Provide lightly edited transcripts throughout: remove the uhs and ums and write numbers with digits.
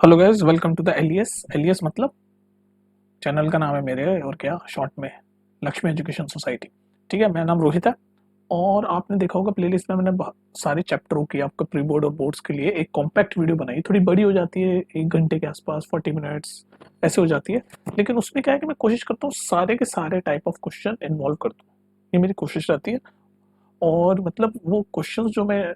Hello guys, welcome to the Elias. Elias मतलब channel का नाम है मेरे, और क्या शॉर्ट में लक्ष्मी एजुकेशन सोसाइटी। ठीक है, मेरा नाम रोहित है। और आपने देखा होगा प्लेलिस्ट में मैंने बहुत सारे चैप्टरों की आपका प्री बोर्ड और बोर्ड्स के लिए एक कॉम्पैक्ट वीडियो बनाई। थोड़ी बड़ी हो जाती है, 1 घंटे के आसपास, 40 मिनट्स ऐसे हो जाती है। लेकिन उसमें क्या है कि मैं कोशिश करता हूँ सारे के सारे टाइप ऑफ क्वेश्चन इन्वॉल्व कर दूँ। ये मेरी कोशिश रहती है। और मतलब वो क्वेश्चन जो मैं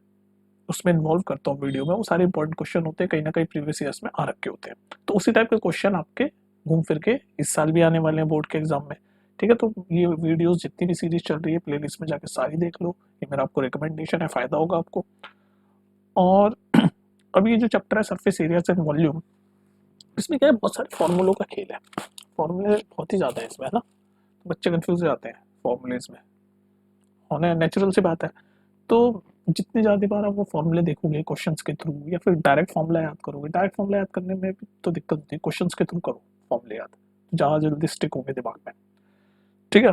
उसमें इन्वॉल्व करता हूँ वीडियो में, वो सारे इंपॉर्टेंट क्वेश्चन होते हैं, कहीं ना कहीं प्रीवियस ईयर्स में आ रखे होते हैं। तो उसी टाइप के क्वेश्चन आपके घूम फिर के इस साल भी आने वाले हैं बोर्ड के एग्जाम में। ठीक है, तो ये वीडियोस जितनी भी सीरीज चल रही है प्लेलिस्ट में जाके सारी देख लो। ये मेरा आपको रिकमेंडेशन है, फायदा होगा आपको। और अभी ये जो चैप्टर है सरफेस एरिया एंड वॉल्यूम, इसमें क्या है, बहुत सारे फॉर्मूलों का खेल है। फॉर्मूले बहुत ही ज्यादा है इसमें, है ना। तो बच्चे कंफ्यूज हो जाते हैं फॉर्मूलेज में, होने नेचुरल सी बात है। तो जितनी ज़्यादा बार आप वो फॉर्मूले देखोगे क्वेश्चंस के थ्रू, या फिर डायरेक्ट फॉर्मूला याद करोगे, डायरेक्ट फॉर्मूला याद करने में भी तो दिक्कत होती है, क्वेश्चंस के थ्रू करो फॉर्मूले याद, ज़्यादा जल्दी स्टिक होंगे दिमाग में। ठीक है,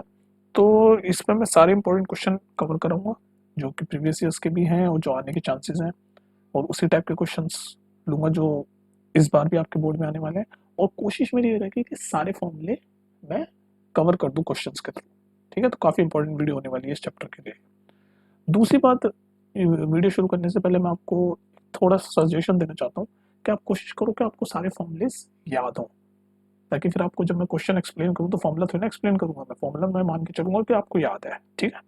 तो इसमें मैं सारे इंपॉर्टेंट क्वेश्चन कवर करूँगा, जो कि प्रीवियस ईयर्स के भी हैं और जो आने के चांसेस हैं। और उसी टाइप के क्वेश्चंस लूँगा जो इस बार भी आपके बोर्ड में आने वाले हैं। और कोशिश मेरी ये रहेगी कि सारे फॉर्मूले मैं कवर कर दूँ क्वेश्चंस के थ्रू। ठीक है, तो काफ़ी इंपॉर्टेंट वीडियो होने वाली है इस चैप्टर के लिए। दूसरी बात, वीडियो शुरू करने से पहले मैं आपको थोड़ा सजेशन देना चाहता हूँ कि आप कोशिश करो कि आपको सारे फॉर्मूलेस याद हों, ताकि फिर आपको जब मैं क्वेश्चन एक्सप्लेन करूँ तो फॉर्मूला थोड़ी ना एक्सप्लेन करूँगा, मैं फॉर्मूला मैं मान के चलूंगा कि आपको याद है। ठीक है,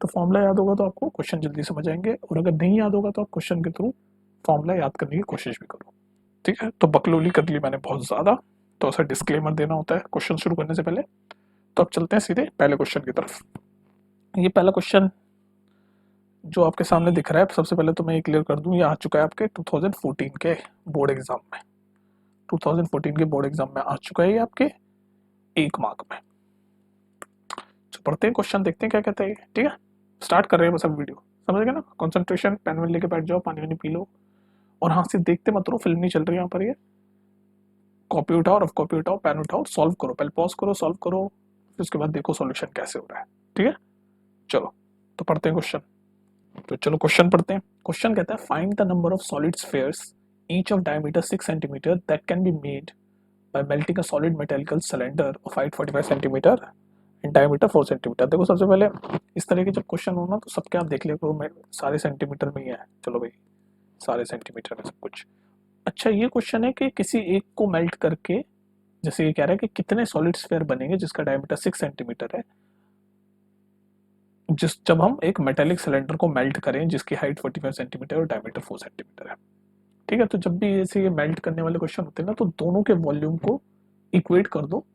तो फॉर्मूला याद होगा तो आपको क्वेश्चन जल्दी समझ आएंगे, और अगर नहीं याद होगा तो आप क्वेश्चन के थ्रू फॉर्मूला याद करने की कोशिश भी करो। ठीक है, तो बकलोली कर ली मैंने बहुत ज़्यादा, तो ऐसा डिस्क्लेमर देना होता है क्वेश्चन शुरू करने से पहले। तो अब चलते हैं सीधे पहले क्वेश्चन की तरफ। ये पहला क्वेश्चन जो आपके सामने दिख रहा है, सबसे पहले तो मैं ये क्लियर कर दूं, ये आ चुका है आपके 2014 के बोर्ड एग्जाम में। 2014 के बोर्ड एग्जाम में आ चुका है ये आपके 1 मार्क में। तो पढ़ते हैं क्वेश्चन, देखते हैं क्या कहते हैं। ठीक है, स्टार्ट कर रहे हैं बस अब वीडियो। समझ गए ना, कंसंट्रेशन, पेन वेन लेके बैठ जाओ, पानी वानी पी लो। और हाँ, सिर्फ देखते मत रहो, फिल्म नहीं चल रही यहाँ पर। ये कॉपी उठाओ, रफ कॉपी उठाओ, पेन उठाओ, सॉल्व करो, पहले पॉज करो, सॉल्व करो, फिर उसके बाद देखो सॉल्यूशन कैसे हो रहा है। ठीक है, चलो तो पढ़ते हैं क्वेश्चन। तो चलो क्वेश्चन पढ़ते हैं। क्वेश्चन कहता है, find the number of solid spheres each of diameter 6 centimeter that can be made by melting a solid mechanical cylinder of height 45 centimeter and diameter 4 centimeter। देखो सबसे पहले इस तरह के जब क्वेश्चन हो ना, तो सबके आप देख लिया करो, मैं सारे सेंटीमीटर में ही है। चलो भाई, सारे सेंटीमीटर में सब कुछ। अच्छा, ये क्वेश्चन है कि किसी एक को मेल्ट करके, जैसे ये कह रहा है कि कितने सॉलिड स्फीयर बनेंगे जिसका डायमीटर 6 सेंटीमीटर है, जिस जब हम एक मेटेलिक सिलेंडर को मेल्ट करें जिसकी हाइट 45 सेंटीमीटर और डायमीटर 4 सेंटीमीटर है। ठीक है, तो जब भी ऐसे ये मेल्ट करने वाले क्वेश्चन होते हैं ना, तो दोनों के वॉल्यूम को इक्वेट कर दो।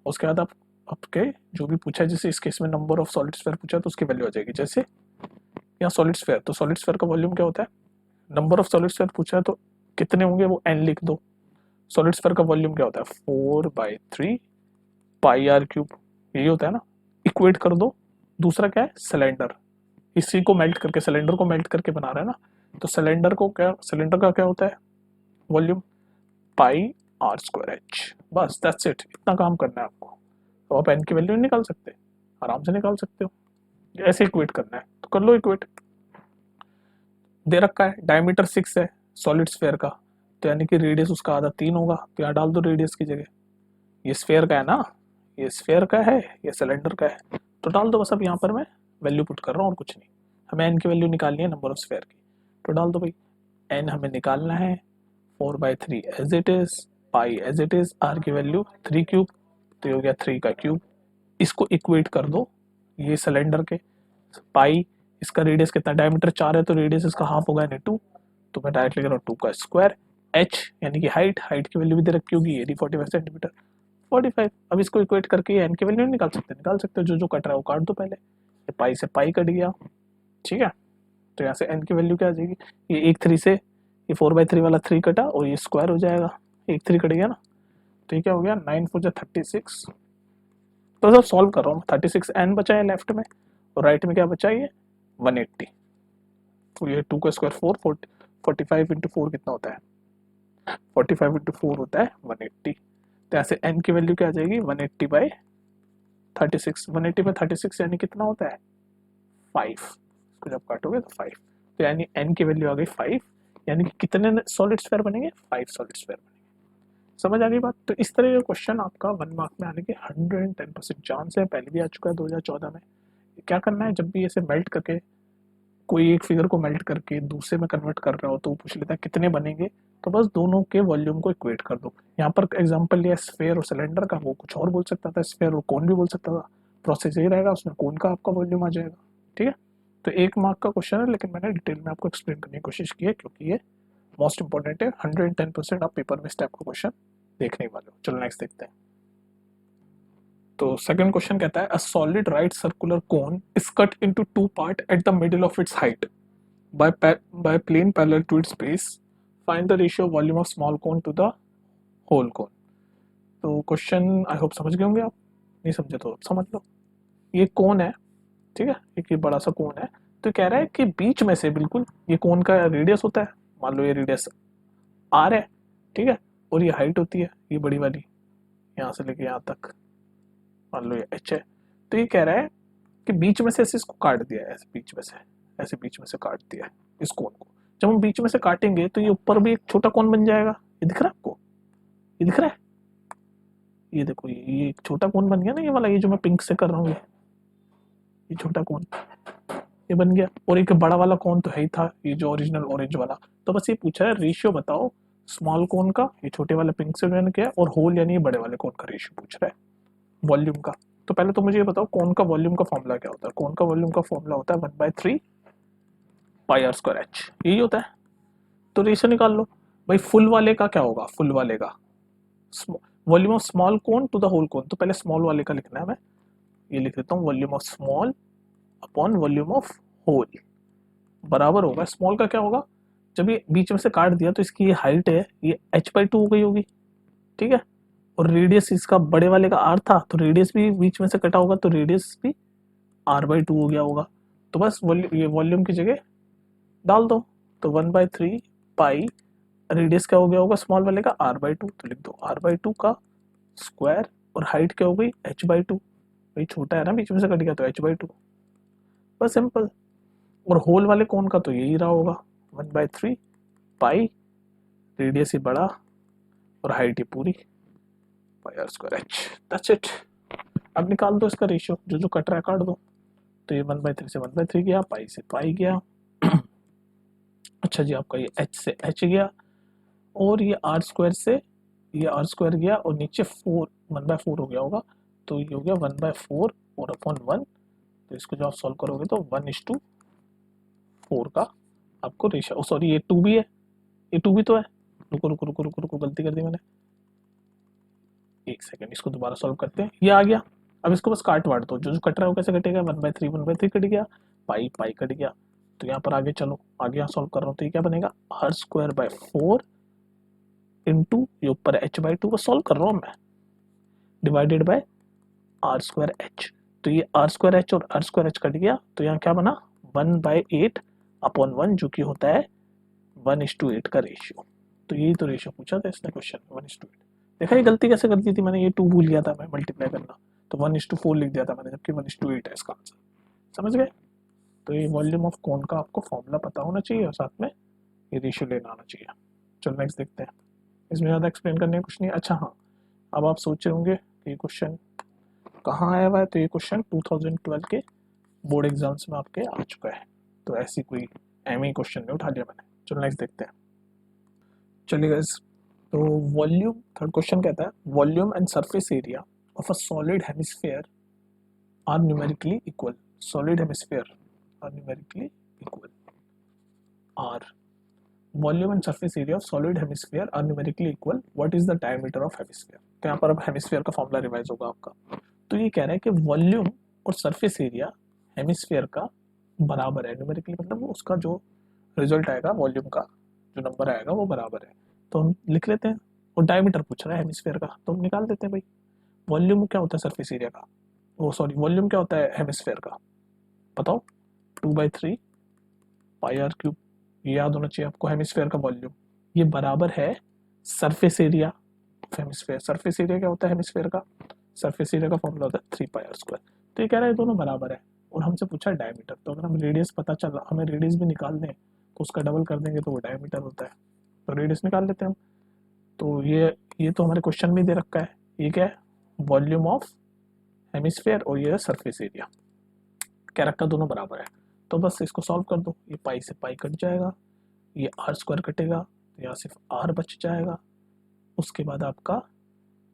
उसके बाद आप आपके जो भी पूछा है, जैसे इस केस में नंबर ऑफ सॉलिड स्फीयर पूछा तो उसकी वैल्यू आ जाएगी। जैसे यहाँ सॉलिड स्फीयर, तो सॉलिड स्फीयर का वॉल्यूम क्या होता है, नंबर ऑफ सॉलिड स्फीयर पूछा है तो कितने होंगे वो एन लिख दो। सॉलिड स्फीयर का वॉल्यूम क्या होता है, 4/3 पाई आर क्यूब, यही होता है ना। इक्वेट कर दो। दूसरा क्या है, सिलेंडर, इसी को मेल्ट करके, सिलेंडर को मेल्ट करके बना रहा है ना, तो सिलेंडर को क्या, सिलेंडर का क्या होता है volume, pi r square h. बस दैट्स इट, इतना काम करना है आपको। तो आप एन की वैल्यू निकाल सकते हैं, आराम से निकाल सकते हो। ऐसे इक्वेट करना है तो कर लो इक्वेट। दे रखा है डायमीटर 6 है सॉलिड स्फेयर का, तो यानी कि रेडियस उसका आधा 3 होगा, तो यहाँ डाल दो रेडियस की जगह। ये स्फेयर का है ना, ये स्फेयर का है, ये सिलेंडर का है, तो डाल दो बस। अब यहाँ पर मैं वैल्यू पुट कर रहा हूँ और कुछ नहीं। हमें एन की वैल्यू निकालनी है नंबर ऑफ स्फेयर की, तो डाल दो भाई। एन हमें निकालना है 4/3 as it is, pi as it is, r की वैल्यू 3 क्यूब, तो ये हो गया 3 का क्यूब। इसको इक्वेट कर दो ये सिलेंडर के, पाई, इसका रेडियस कितना, डायमीटर 4 है तो रेडियस इसका हाफ होगा यानी 2, तो मैं डायरेक्ट लिख रहा हूँ 2 का स्क्वायर। एच यानी कि हाइट, हाइट की वैल्यू भी दे रखी होगी, ये 45 सेंटीमीटर, 45। अब इसको इक्वेट करके एन की वैल्यू निकाल सकते हैं, निकाल सकते हो। जो जो कट रहा है वो काट दो पहले। ये पाई से पाई कट गया। ठीक है, तो यहाँ से एन की वैल्यू क्या आ जाएगी, ये एक 3 से ये 4/3 वाला 3 कटा और ये स्क्वायर हो जाएगा, एक 3 कट गया ना, तो ये क्या हो गया, 9 4 36। तो सब सॉल्व कर रहा हूँ, 36 एन बचा है लेफ्ट में, और राइट में क्या बचा है, ये 180। तो ये 2 का स्क्वायर 45 इंटू 4 कितना होता है, 45 इंटू 4 होता है 180। तो ऐसे एन की वैल्यू क्या आ जाएगी, 180/36। 180/36 यानी कितना होता है, 5। इसको जब काटोगे तो 5, तो यानी एन की वैल्यू आ गई 5। यानी कि कितने सॉलिड स्फीयर बनेंगे, 5 सॉलिड स्फीयर बनेंगे। समझ आ गई बात। तो इस तरह का क्वेश्चन आपका 1 मार्क में आने के 110% चांस है, पहले भी आ चुका है 2014 में। क्या करना है, जब भी ऐसे मेल्ट करके कोई एक फिगर को मेल्ट करके दूसरे में कन्वर्ट कर रहा हो तो वो पूछ लेता है कितने बनेंगे, तो बस दोनों के वॉल्यूम को इक्वेट कर दो। यहाँ पर एग्जांपल लिया स्फेयर और सिलेंडर का, वो कुछ और बोल सकता था, स्फेयर और कोन भी बोल सकता था। प्रोसेस यही रहेगा, उसमें कोन का आपका वॉल्यूम आ जाएगा। ठीक है, तो 1 मार्क का क्वेश्चन है, लेकिन मैंने डिटेल में आपको एक्सप्लेन करने की कोशिश की है क्योंकि ये मोस्ट इंपॉर्टेंट है। 110% आप पेपर में इस टाइप का क्वेश्चन देखने वाले हो। चलो नेक्स्ट देखते हैं। तो सेकंड क्वेश्चन कहता है, a solid right circular cone is cut into two part at the middle of its height by plane parallel to its base. Find the ratio of volume of small cone to the whole cone. तो question I hope समझ गए होंगे आप, नहीं समझे तो समझ लो। ये कोन है, ठीक है, एक ये बड़ा सा कोन है। तो कह रहा है कि बीच में से बिल्कुल, ये कोन का रेडियस होता है, मान लो ये रेडियस आर है, ठीक है, और ये हाइट होती है ये बड़ी वाली, यहाँ से लेके यहाँ तक, मान लो ये एच है। तो ये कह रहा है कि बीच में से ऐसे इसको काट दिया है, ऐसे बीच में से, ऐसे बीच में से काट दिया है इस कोन को। जब हम बीच में से काटेंगे तो ये ऊपर भी एक छोटा कोन बन जाएगा। ये दिख रहा है आपको, ये दिख रहा है, ये देखो, ये एक छोटा कोन बन गया ना, ये वाला, ये जो मैं पिंक से कर रहा हूँ, ये छोटा कोन ये बन गया। और एक बड़ा वाला कोन तो है ही था, ये जो ओरिजिनल ऑरेंज वाला। तो बस ये पूछा है रेशियो बताओ स्मॉल कोन का, ये छोटे वाले पिंक से मैंने किया, और होल यानी ये बड़े वाले कोन का रेशियो पूछ रहा है वॉल्यूम का। तो पहले तो मुझे ये बताओ कोन का वॉल्यूम का फॉर्मूला क्या होता है। कोन का वॉल्यूम का फॉर्मूला होता है 1/3 पाई आर स्क्वायर एच, यही होता है। तो रेशियो निकाल लो भाई। फुल वाले का क्या होगा, फुल वाले का volume of small cone to the whole cone. तो पहले स्मॉल वाले का लिखना है, मैं ये लिख देता हूँ, volume of small upon volume of whole बराबर होगा। स्मॉल का क्या होगा, जब ये बीच में से काट दिया तो इसकी ये हाइट है, ये h/2 हो गई होगी, ठीक है, और रेडियस इसका बड़े वाले का r था, तो रेडियस भी बीच में से कटा होगा, तो रेडियस भी r/2 हो गया होगा। तो बस ये वॉल्यूम की जगह डाल दो, तो 1/3 पाई, रेडियस क्या हो गया होगा स्मॉल वाले का r/2, तो लिख दो r/2 का स्क्वायर, और हाइट क्या हो गई h/2, भाई छोटा है ना, बीच में से कट गया तो h/2, बस सिंपल। और होल वाले कोन का तो यही रहा होगा 1/3 पाई, रेडियस ही बड़ा और हाइट ही पूरी, pi r square h, that's it. अब निकाल दो इसका रेशियो, जो जो कट रहा है काट दो। तो ये 1/3 से 1/3 गया, पाई से पाई गया अच्छा जी, आपका ये h से h गया, और ये आर स्क्वायर से ये आर स्क्वायर गया, और नीचे 1/4 हो गया होगा, तो ये हो गया 1/4 और अपॉन 1। तो इसको जब आप सॉल्व करोगे तो 1:4 का आपको रेशियो, सॉरी ये 2 भी है, ये 2 भी तो है। रुको रुको रुको रुको रुको, गलती कर दी मैंने, एक सेकंड, इसको दोबारा सॉल्व करते हैं। ये आ गया, अब इसको बस काट वाट दो, जो जो कट रहा है वो कैसे कटेगा, 1/3 कट गया, पाई पाई कट गया। तो यहाँ पर आगे चलो, आगे यहाँ सॉल्व कर रहा हूँ, तो ये क्या बनेगा, आर स्क्वायर बाय 4 इंटू ये ऊपर h/2 को सॉल्व कर रहा हूँ मैं, divided by r square h. तो ये आर स्क्वायर एच और आर स्क्वायर एच कट गया, तो यहाँ क्या बना 1/8 अपॉन 1, जो कि होता है 1:8 का रेशियो। तो यही तो रेशियो पूछा था इसने क्वेश्चन, 1:8। देखा ये गलती कैसे कर दी थी मैंने, ये 2 भूल गया था मैं मल्टीप्लाई करना, तो 1:4 लिख दिया था मैंने, जबकि 1:8 है इसका आंसर। समझ गए। तो ये वॉल्यूम ऑफ कोन का आपको फॉर्मूला पता होना चाहिए, और साथ में ये रेशियो लेना आना चाहिए। चलो नेक्स्ट देखते हैं, इसमें ज़्यादा एक्सप्लेन करने कुछ नहीं। अच्छा हाँ, अब आप सोच रहे होंगे कि ये क्वेश्चन कहाँ आया हुआ है, तो ये क्वेश्चन 2012 के बोर्ड एग्जाम्स में आपके आ चुका है। तो ऐसी कोई एम क्वेश्चन नहीं उठा लिया मैंने। चलो नेक्स्ट देखते हैं। चलिए गाइस, तो वॉल्यूम, थर्ड क्वेश्चन कहता है volume and surface area of a solid hemisphere are numerically equal. Solid hemisphere are numerically equal, are volume and surface area of solid hemisphere are numerically equal, what is the diameter of hemisphere. तो यहाँ पर अब hemisphere का formula revise होगा आपका। तो ये कह रहा है कि वॉल्यूम और सरफेस एरिया हेमिस्फीयर का बराबर है, न्यूमेरिकली मतलब उसका जो रिजल्ट आएगा वॉल्यूम का, जो नंबर आएगा वो बराबर है। तो हम लिख लेते हैं, और डायमीटर पूछ रहा है हेमिस्फीयर का, तो हम निकाल देते हैं भाई। वॉल्यूम क्या होता है सरफेस एरिया का, वो सॉरी वॉल्यूम क्या होता है हेमिस्फीयर का, बताओ। 2/3 पाई आर क्यूब, ये याद होना चाहिए आपको, हेमिस्फीयर का वॉल्यूम, ये बराबर है surface area of hemisphere. Surface area क्या होता है हेमिस्फीयर का, सरफेस एरिया का फॉर्मूला होता है 3 पाई आर स्क्वायर। तो ये कह रहा है दोनों बराबर है, और हमसे पूछा डायमीटर। तो अगर हम रेडियस पता चला, हमें रेडियस भी निकाल दें, तो उसका डबल कर देंगे तो वो डायमीटर होता है, तो रेडियस निकाल लेते हैं हम। तो ये तो हमारे क्वेश्चन में दे रखा है, ये क्या है, वॉल्यूम ऑफ हेमिस्फेयर, और ये है सरफेस एरिया, क्या रखा दोनों बराबर है। तो बस इसको सॉल्व कर दो, ये पाई से पाई कट जाएगा, ये आर स्क्वायर कटेगा, तो यहाँ सिर्फ आर बच जाएगा। उसके बाद आपका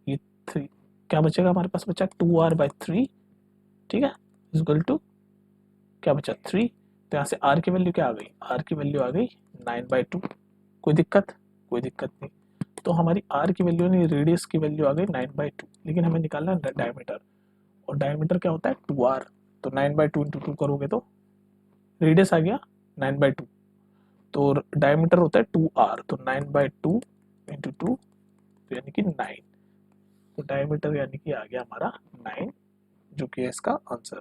ये 3 क्या बचेगा हमारे पास, बचा 2r/3, ठीक है, इक्वल टू क्या बचा 3। तो यहाँ से आर की वैल्यू क्या आ गई, आर की वैल्यू आ गई 9/2। कोई दिक्कत, कोई दिक्कत नहीं। तो हमारी आर की वैल्यू नहीं, रेडियस की वैल्यू आ गई 9/2, लेकिन हमें निकालना है डायमीटर, और डायमीटर क्या होता है 2r। तो 9/2 इंटू 2 करोगे तो रेडियस आ गया 9/2, तो डायमीटर होता है 2r, तो 9/2 इंटू 2 तो यानी कि 9। तो डायमीटर यानी कि आ गया हमारा 9, जो कि है इसका आंसर,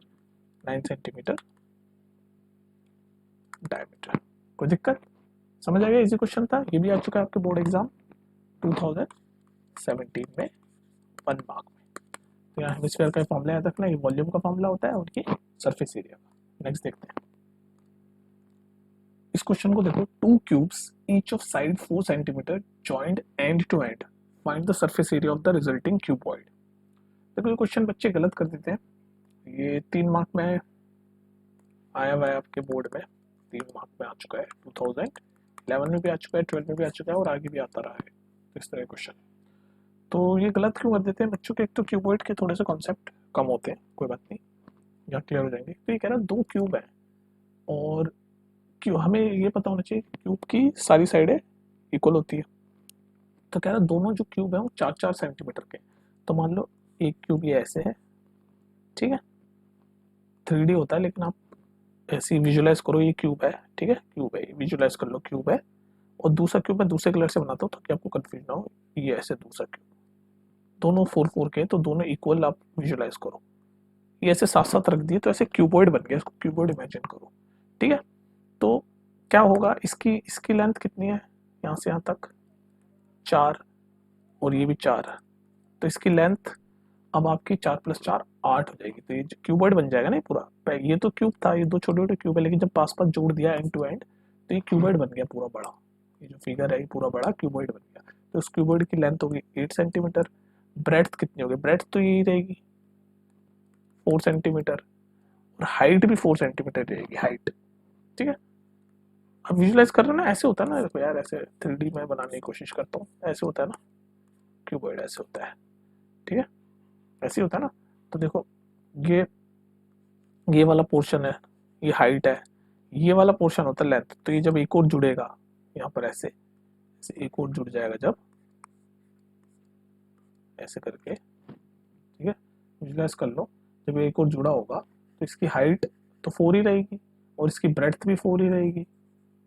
9 सेंटीमीटर डायमीटर। कोई दिक्कत, समझ आ गया, इजी क्वेश्चन था, ये भी आ चुका है आपके बोर्ड एग्जाम 2017 में 1 मार्क में। तो यहाँ हेमिस्फीयर का फॉर्मूला याद रखना, ये वॉल्यूम का फॉर्मूला होता है और ये सरफेस एरिया का। नेक्स्ट देखते हैं इस क्वेश्चन को, देखो, 2 cubes each of side 4 centimetre joint end to end, find the surface area of the resulting cuboid. देखो ये क्वेश्चन बच्चे गलत कर देते हैं, ये 3 मार्क में आया हुआ है आपके बोर्ड में, 3 मार्क में आ चुका है, 2011 में भी आ चुका है, 12 में भी आ चुका है, और आगे भी आता रहा है। तो इस तरह क्वेश्चन, तो ये गलत क्यों कर देते हैं बच्चों के, एक तो क्यूबॉइड के थोड़े से कॉन्सेप्ट कम होते हैं, कोई बात नहीं, यहाँ क्लियर हो जाएंगे। तो ये कह रहा है 2 क्यूब है, और क्यों हमें ये पता होना चाहिए क्यूब की सारी साइडें इक्वल होती है। तो कह रहा है दोनों जो क्यूब है वो 4-4 सेंटीमीटर के। तो मान लो एक क्यूब ये ऐसे है, ठीक है, 3D होता है, लेकिन आप ऐसे विजुलाइज करो, ये क्यूब है, ठीक है, क्यूब है, विजुलाइज कर लो क्यूब है, और दूसरा क्यूब मैं दूसरे कलर से बनाता हूँ ताकि आपको कंफ्यूज ना हो, ये ऐसे दूसरा क्यूब, दोनों 4-4 के, तो दोनों इक्वल आप विजुलाइज करो, ये ऐसे साथ साथ रख दिए तो ऐसे क्यूबॉइड बन गया, इसको क्यूबॉइड इमेजिन करो, ठीक है। तो क्या होगा, इसकी इसकी लेंथ कितनी है, यहाँ से यहाँ तक 4, और ये भी 4 है, तो इसकी लेंथ अब आपकी 4 + 4 8 हो जाएगी, तो ये क्यूबॉइड बन जाएगा ना ये पूरा। ये तो क्यूब था, ये 2 छोटे छोटे क्यूब है, लेकिन जब पास पास जोड़ दिया एंड टू एंड तो ये क्यूबॉइड बन गया पूरा बड़ा, ये जो फिगर है ये पूरा बड़ा क्यूबॉइड बन गया। तो उस क्यूबॉइड की लेंथ होगी 8 सेंटीमीटर, ब्रेड्थ कितनी होगी, ब्रेड्थ तो यही रहेगी 4 सेंटीमीटर, और हाइट भी 4 सेंटीमीटर रहेगी हाइट, ठीक है। अब विजुलाइज कर रहे हो ना, ऐसे होता है ना, देखो यार, ऐसे 3D में बनाने की कोशिश करता हूँ, ऐसे होता है ना क्यूबॉइड, ऐसे होता है, ठीक है, ऐसे होता है ना। तो देखो ये ये वाला पोर्शन है, ये हाइट है, ये वाला पोर्शन होता है लेंथ। तो ये जब एक और जुड़ेगा यहाँ पर ऐसे ऐसे एक और जुड़ जाएगा, जब ऐसे करके, ठीक है, विजुलाइज कर लो, जब एक और जुड़ा होगा तो इसकी हाइट तो 4 ही रहेगी, और इसकी ब्रेड्थ भी 4 ही रहेगी,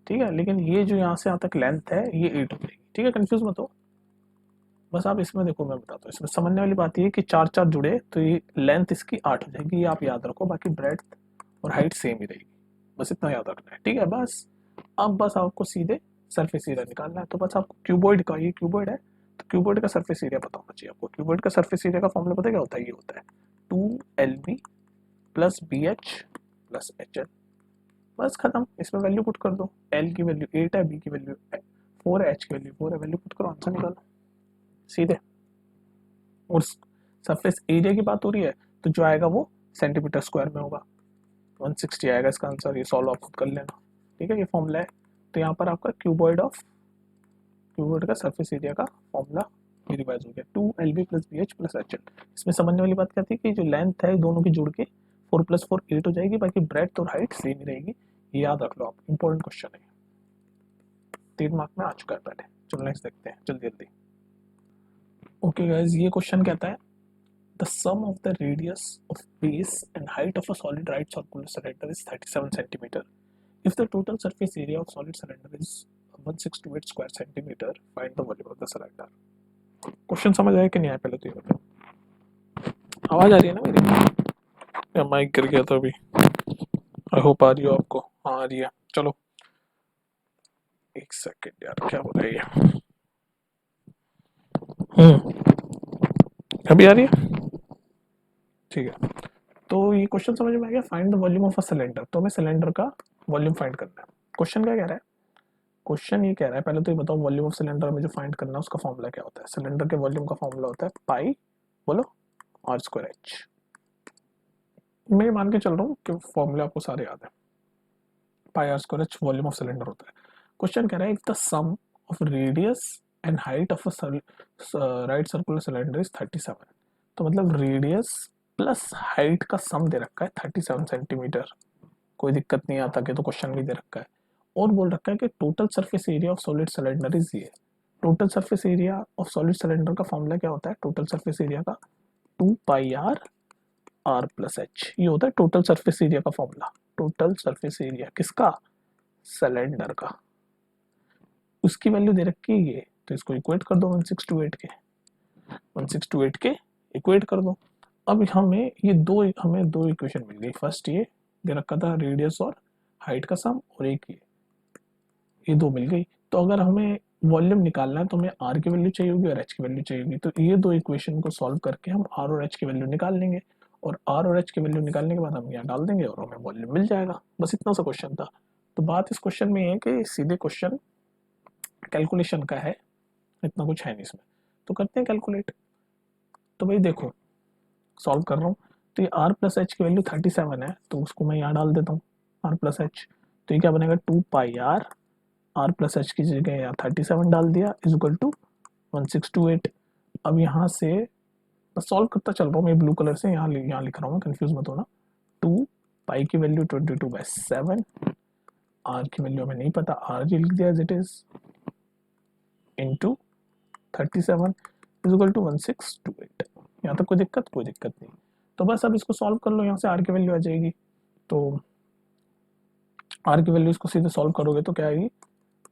ठीक है, लेकिन ये जो यहाँ से यहाँ तक लेंथ है ये 8 हो जाएगी, ठीक है, कंफ्यूज मत हो। बस आप इसमें देखो, मैं बताता हूँ, इसमें समझने वाली बात ये है कि 4-4 जुड़े तो ये लेंथ इसकी 8 हो जाएगी, ये आप याद रखो, बाकी ब्रेड्थ और हाइट सेम ही रहेगी, बस इतना याद रखना है, ठीक है। बस अब बस आपको सीधे सरफेस एरिया निकालना है, तो बस आपको क्यूबॉइड का, ये क्यूबॉइड है तो क्यूबॉइड का सरफेस एरिया पता होना चाहिए आपको। क्यूबॉइड का सरफेस एरिया का फॉर्मूला पता है क्या होता है, ये होता है 2LB + BH + HL, बस खत्म। इसमें वैल्यू पुट कर दो, एल की वैल्यू 8 है, बी की वैल्यू 4 है, एच की वैल्यू 4 है, वैल्यू पुट करो, आंसर निकालो सीधे। और सरफेस एरिया की बात हो रही है तो जो आएगा वो सेंटीमीटर स्क्वायर में होगा, 160 आएगा इसका आंसर, ये सॉल्व आप खुद कर लेना, ठीक है, ये फॉर्मूला है। तो यहाँ पर आपका क्यूबॉइड का सरफेस एरिया का फॉर्मूला रिवाइज हो गया, 2LB + BH + HL। इसमें समझने वाली बात क्या थी कि जो लेंथ है दोनों की जुड़ के 4 + 4 8 हो जाएगी, बाकी ब्रेड्थ और हाइट सेम ही रहेगी, ये याद रख लो आप, इंपॉर्टेंट क्वेश्चन है, 3 मार्क में आ चुका है पहले। चलो नेक्स्ट देखते हैं जल्दी जल्दी। ओके गाइस, ये क्वेश्चन कहता है the sum of the radius of base and height of a solid right circular cylinder is 37 centimeter. If the total surface area of solid cylinder is 1628 square centimeter, find the volume of the cylinder. Question समझ आया कि नहीं आया, पहले तो ये बताओ। आवाज आ रही है ना मेरी, या माइक गिर गया था अभी, आई होप आ रही हो आपको, हाँ आ रही है। चलो एक सेकेंड यार, क्या हो रहा है ये, अभी आ रही है, ठीक है। तो ये क्वेश्चन समझ में आ गया, find the volume of a cylinder. तो हमें सिलेंडर का वॉल्यूम फाइंड करना है। क्वेश्चन क्या कह रहा है, क्वेश्चन ये कह रहा है, पहले तो ये बताओ वॉल्यूम ऑफ सिलेंडर में जो फाइंड करना है उसका फॉर्मूला क्या होता है। सिलेंडर के वॉल्यूम का फॉर्मूला होता है पाई, बोलो, आर स्क्वायर एच। मैं मान के चल रहा हूँ कि फॉर्मूले आपको सारे याद है। Pi r square h volume of cylinder होता है। क्वेश्चन कह रहा है if the sum of radius and height of a right circular cylinder is 37, तो मतलब रेडियस प्लस हाइट का सम दे रखा है 37 सेंटीमीटर। कोई दिक्कत नहीं आता कि तो क्वेश्चन भी दे रखा है और बोल रखा है कि total surface area of solid cylinder is ये। Total surface area of solid cylinder का फॉर्मूला क्या होता है, टोटल सरफेस एरिया का 2 pi r r plus h, ये होता है टोटल सरफेस एरिया का फॉर्मूला। टोटल सरफेस एरिया किसका, सिलेंडर का, उसकी वैल्यू दे रखी है ये, तो इसको इक्वेट कर दो 1628 के, 1628 के इक्वेट कर दो। अब हमें दो इक्वेशन मिल गई। फर्स्ट ये दे रखा था रेडियस और हाइट का सम, और एक ये दो मिल गई। तो अगर हमें वॉल्यूम निकालना है तो हमें आर की वैल्यू चाहिए होगी और एच की वैल्यू चाहिए होगी। तो ये दो इक्वेशन को सॉल्व करके हम आर और एच की वैल्यू निकाल लेंगे, और आर और एच की वैल्यू निकालने के बाद हम यहाँ डाल देंगे और हमें वॉल्यूम मिल जाएगा। बस इतना सा क्वेश्चन था। तो बात इस क्वेश्चन में है कि सीधे क्वेश्चन कैलकुलेशन का है, इतना कुछ है नहीं इसमें, तो करते हैं कैलकुलेट। तो भाई देखो सॉल्व कर रहा हूँ, तो ये आर प्लस एच की वैल्यू 37 है, तो उसको मैं यहाँ डाल देता हूँ आर प्लस एच। तो ये क्या बनेगा 2 pi r, r plus H की जगह यहाँ 37 डाल दिया, इज इक्वल टू 1628। अब यहाँ से बस सॉल्व करता चल रहा हूँ मैं ब्लू कलर से, यहाँ लिख रहा हूँ, कंफ्यूज मत होना। 2 पाई की वैल्यू 22/7, आर की वैल्यू हमें नहीं पता, आर जी लिख दिया as it is, into 37 is equal to 1628। यहाँ तक कोई दिक्कत नहीं। तो बस अब इसको सॉल्व कर लो, यहाँ से आर की वैल्यू आ जाएगी। तो आर की वैल्यू इसको सीधे सॉल्व करोगे तो क्या आएगी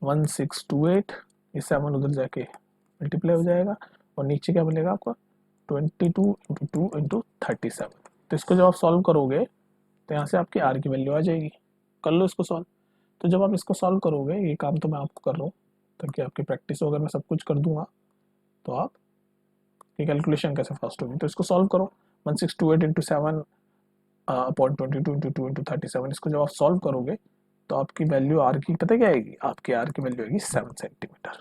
1628, ये 7 उधर जाके मल्टीप्लाई हो जाएगा, और नीचे क्या बनेगा आपका 22 इंटू 2 इंटू 37। तो इसको जब आप सॉल्व करोगे तो यहाँ से आपकी आर की वैल्यू आ जाएगी। कर लो इसको सॉल्व। तो जब आप इसको सॉल्व करोगे, ये काम तो मैं आपको कर रहा हूँ ताकि आपकी प्रैक्टिस हो, अगर मैं सब कुछ कर दूंगा तो आप की कैलकुलेशन कैसे फास्ट होगी। तो इसको सॉल्व करो 1628 इंटू 7 अपॉन 22 इंटू 2 इंटू 37, इसको जब आप सॉल्व करोगे तो आपकी वैल्यू आर की पता क्या आएगी, आपकी आर की वैल्यू आएगी 7 सेंटीमीटर।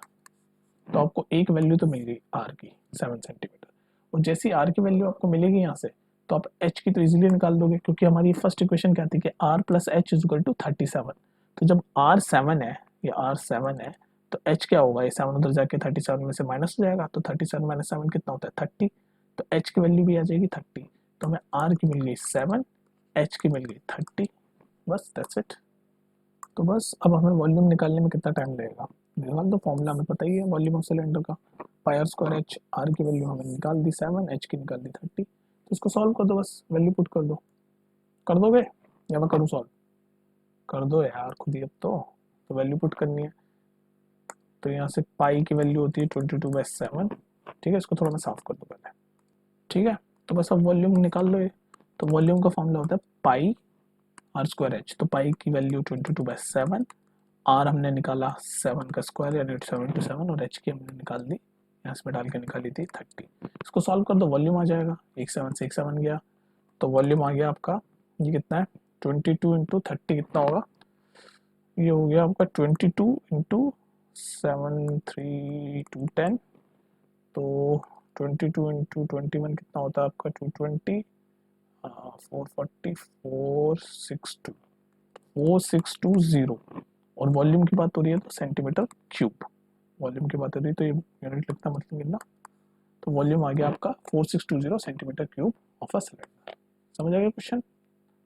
तो आपको एक वैल्यू तो मिल गई आर की 7 सेंटीमीटर, और जैसी आर की वैल्यू आपको मिलेगी यहाँ से तो आप एच की तो इजीली निकाल दोगे, क्योंकि हमारी फर्स्ट इक्वेशन क्या थी कि r plus h is equal to 37। तो जब आर 7 है, ये आर 7 है, तो एच क्या होगा, ये 7 उधर जाके 37 में से माइनस हो जाएगा, तो 37 माइनस 7 कितना होता है 30। तो एच की वैल्यू भी आ जाएगी 30। तो हमें आर की मिल गई 7, एच की मिल गई 30, बस दैट्स इट। तो बस अब हमें वॉल्यूम निकालने में कितना टाइम लगेगा, निकाल दो, फॉर्मूला हमें पता ही है वॉल्यूम ऑफ सिलेंडर का, पाई आर स्क्वायर एच। आर की वैल्यू हमने निकाल दी 7, एच की निकाल दी 30। तो इसको सॉल्व कर दो, बस वैल्यू पुट कर दो। कर दोगे या मैं करूँ सॉल्व, कर दो यार खुद ही अब तो वैल्यू पुट करनी है। तो यहाँ से पाई की वैल्यू होती है 22/7। ठीक है, इसको थोड़ा मैं साफ कर दूँ पहले। ठीक है, तो बस अब वॉल्यूम निकाल लो ये। तो वॉल्यूम का फॉर्मूला होता है पाई आर स्क्वायर एच। तो पाई की वैल्यू 22/7, आर हमने निकाला 7 का स्क्वायर यानी 7 और एच की हमने निकाल दी, यहाँ से डाल के निकाली थी 30। इसको सॉल्व कर दो, वॉल्यूम आ जाएगा, एक 7 से एक 7 गया, तो वॉल्यूम आ गया आपका, ये कितना है 22 इंटू 30 कितना होगा, ये हो गया आपका 22 इंटू 7 3 2 10। तो 22 इंटू 21 कितना होता है आपका 220, 440 4620। और वॉल्यूम की बात हो रही है तो सेंटीमीटर क्यूब, वॉल्यूम की बात हो रही है तो ये यूनिट लिखना मतलब कितना। तो वॉल्यूम आ गया आपका 4620 centimetre cube of a cylinder. समझ आ गया क्वेश्चन,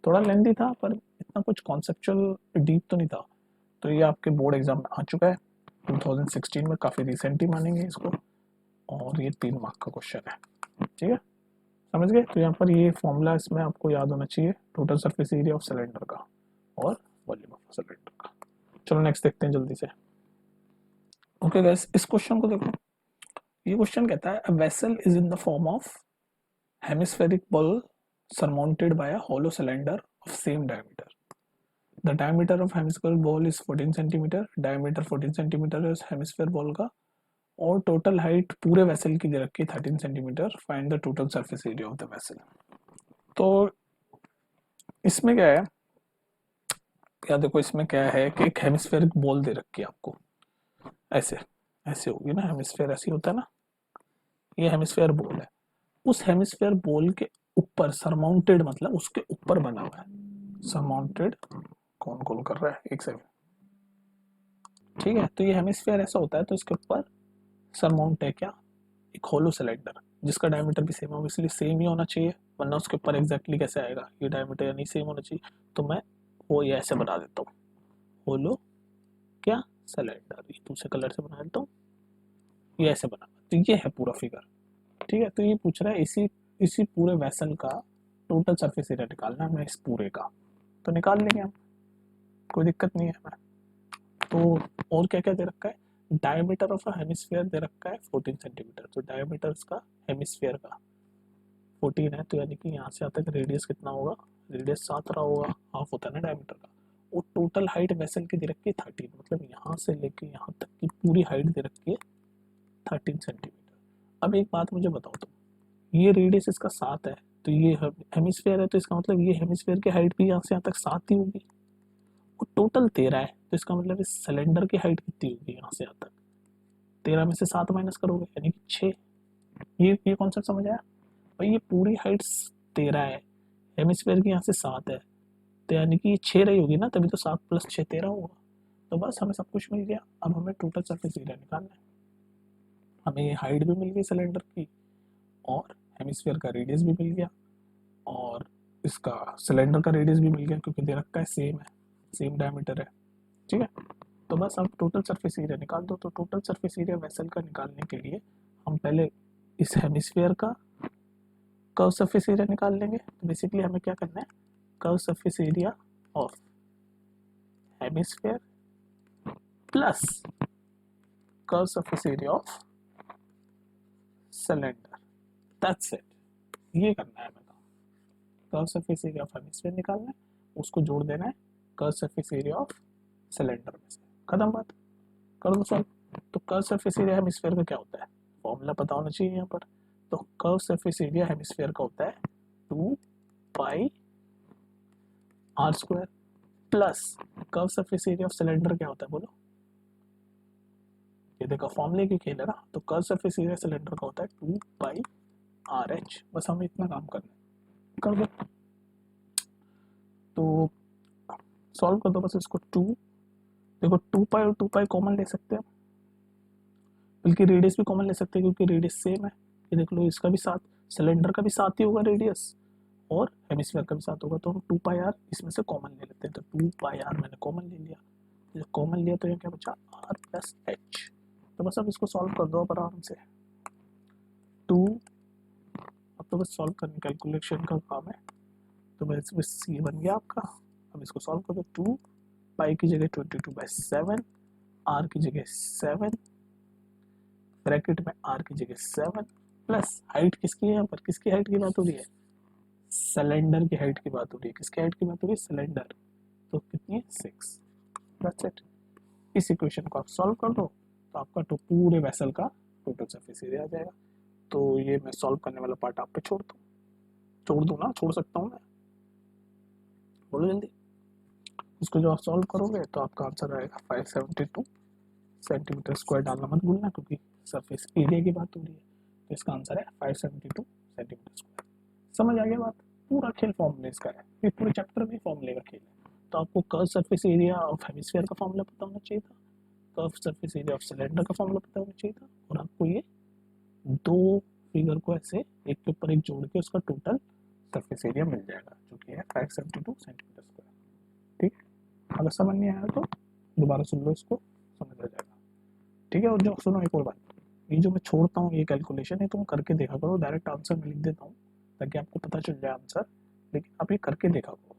थोड़ा लेंथी था पर इतना कुछ कॉन्सेप्चुअल डीप तो नहीं था। तो ये आपके बोर्ड एग्जाम में आ चुका है 2016 में, काफ़ी रिसेंट ही मानेंगे इसको, और ये 3 मार्क का क्वेश्चन है। ठीक है, समझ गए। तो यहाँ पर ये फॉर्मूला इसमें आपको याद होना चाहिए, total surface area of cylinder का और वॉल्यूम ऑफ सिलेंडर का। चलो नेक्स्ट देखते हैं जल्दी से। ओके गाइस, इस क्वेश्चन को देखो। ये क्वेश्चन कहता है a vessel is in the form of hemispheric ball surmounted by a hollow cylinder of same diameter. The diameter of hemispherical ball is 14 centimeter, diameter 14 centimeter है हेमिस्फेयर बॉल का, और total height पूरे vessel की दे रखी है 13 centimetre. Find the total surface area of the vessel. तो इसमें क्या है, या देखो इसमें क्या है कि एक हेमिस्फेरिक बॉल दे रखी है आपको, ऐसे ऐसे होगी ना, हेमिस्फेयर ऐसे होता है ना, ये हेमिस्फेयर बोल है। उस हेमिस्फेयर बोल के ऊपर सरमाउंटेड, मतलब उसके ऊपर बना हुआ है सरमाउंटेड। कौन कॉल कर रहा है, एक सेकंड। ठीक है, तो ये हेमिस्फेयर ऐसा होता है, तो इसके ऊपर सरमाउंट है क्या, एक होलो सिलेंडर जिसका डायमीटर भी सेम हो, इसलिए सेम ही होना चाहिए, वरना उसके ऊपर एग्जैक्टली कैसे आएगा, ये डायमीटर नहीं सेम होना चाहिए। तो मैं वो ये ऐसे बना देता हूँ, होलो क्या सिलेंडर, ये दूसरे कलर से बना देता हूँ, ये ऐसे बना। तो ये है पूरा फिगर। ठीक है, तो ये पूछ रहा है इसी इसी पूरे वेसल का टोटल सरफेस एरिया निकालना है हमें, इस पूरे का। तो निकाल लेंगे हम, कोई दिक्कत नहीं है हमें। तो और क्या क्या दे रखा है, डायमीटर ऑफ अ हेमिस्फीयर दे रखा है 14 सेंटीमीटर, तो डायमीटर का हेमिस्फीयर का 14 है, तो यानी कि यहाँ से यहाँ तक रेडियस कितना होगा, रेडियस 7 रहा होगा, हाफ होता है ना डायमीटर का। और टोटल हाइट वेसल की दे रखी है 13, मतलब यहाँ से लेके यहाँ तक की पूरी हाइट दे रखी है 13 सेंटीमीटर। अब एक बात मुझे बताओ तुम, ये रेडियस इसका 7 है, तो ये हेमिस्फीयर है, तो इसका मतलब ये हेमिस्फीयर की हाइट भी यहाँ से यहाँ तक 7 ही होगी। और टोटल 13 है, तो इसका मतलब इस सिलेंडर की हाइट कितनी होगी यहाँ से यहाँ तक, 13 में से 7 माइनस करोगे यानी कि 6। ये कॉन्सेप्ट समझ आया भाई, ये पूरी हाइट 13 है, हेमिस्फीयर की यहाँ से 7 है, तो यानी कि ये 6 रही होगी ना, तभी तो 7 + 6 13 होगा। तो बस हमें सब कुछ मिल गया, अब हमें टोटल सरफेस एरिया निकालना है। हमें ये हाइट भी मिल गई सिलेंडर की, और हेमिस्फीयर का रेडियस भी मिल गया, और इसका सिलेंडर का रेडियस भी मिल गया, क्योंकि दे रखा है सेम है, सेम डायमीटर है। ठीक है, तो बस अब टोटल सरफेस एरिया निकाल दो। तो टोटल सरफेस एरिया वेसल का निकालने के लिए हम पहले इस हेमिस्फीयर का कर्व सरफेस एरिया निकाल लेंगे। तो बेसिकली हमें क्या करना है, curve surface area of hemisphere plus curve surface area of cylinder, that's it. ये करना है हमें, curve surface area of hemisphere निकालना है, उसको जोड़ देना है curve surface area of cylinder में से, खत्म बात, कर दो सॉल्व। तो कर्व सरफेस एरिया हेमिस्फीयर का क्या होता है, फॉर्मूला पता होना चाहिए यहाँ पर। तो कर्व सरफेस एरिया हेमिस्फीयर का होता है 2πr² plus curve surface area of cylinder क्या होता है बोलो, ये देखो फॉर्मूले की खेल है ना। तो कर्व सरफेस एरिया सिलेंडर का होता है 2πrh, बस हमें इतना काम करना है, कर दो। तो सॉल्व कर दो बस इसको। 2, देखो 2π और 2π कॉमन ले सकते हैं, बल्कि रेडियस भी कॉमन ले सकते हैं क्योंकि रेडियस सेम है। ये देख लो, इसका भी 7, सिलेंडर का भी 7 ही होगा रेडियस, और हेमिस्फीयर का भी 7 होगा, तो हम 2πr इसमें से कॉमन ले लेते हैं। तो 2πr मैंने कॉमन ले लिया, जब कॉमन लिया तो ये क्या बचा, r + h। तो बस अब इसको सॉल्व कर दो अब आराम से। 2, अब तो बस सॉल्व करने कैलकुलेशन का काम है, तो बस ये बन गया आपका। अब इसको सॉल्व कर दो। 2π की जगह 22/7, r की जगह 7, ब्रैकेट में r की जगह 7, प्लस हाइट किसकी है यहाँ पर, किसकी हाइट की बात हो रही है, सिलेंडर की हाइट की बात हो रही है। किसकी हाइट की बात हो रही है, सिलेंडर, तो कितनी है 6, दैट्स इट। इस इक्वेशन को आप सॉल्व कर दो, तो आपका तो पूरे वेसल का टोटल सरफेस एरिया आ जाएगा। तो ये मैं सॉल्व करने वाला पार्ट आप पे छोड़ दूँ ना, छोड़ सकता हूँ मैं, बोलो जल्दी। उसको जो आप सॉल्व करोगे तो आपका आंसर आएगा 572 सेंटीमीटर स्क्वायर। डालना मत भूलना क्योंकि सरफेस एरिया की बात हो रही है, तो इसका आंसर है 572 सेंटीमीटर स्क्वायर। समझ आ गया बात, पूरा खेल फॉर्मूले इसका है, ये पूरे चैप्टर में फॉर्मूले का खेल है। तो आपको curve surface area of hemisphere का फॉर्मूला पता होना चाहिए था, curve surface area of cylinder का फॉर्मूला पता होना चाहिए था, और आपको ये दो फिगर को ऐसे एक के ऊपर एक जोड़ के उसका टोटल सरफेस एरिया मिल जाएगा, जो कि है 572 सेंटीमीटर स्क्वायर। ठीक, अगर समझ नहीं आया तो दोबारा सुन लो, इसको समझ आ जाएगा। ठीक है, और जो सुनो एक और बात, ये जो मैं छोड़ता हूँ ये कैलकुलेशन है, तुम करके देखा करो, डायरेक्ट आंसर मैं लिख देता हूँ ताकि आपको पता चल जाए आंसर, लेकिन आप ये करके देखा करो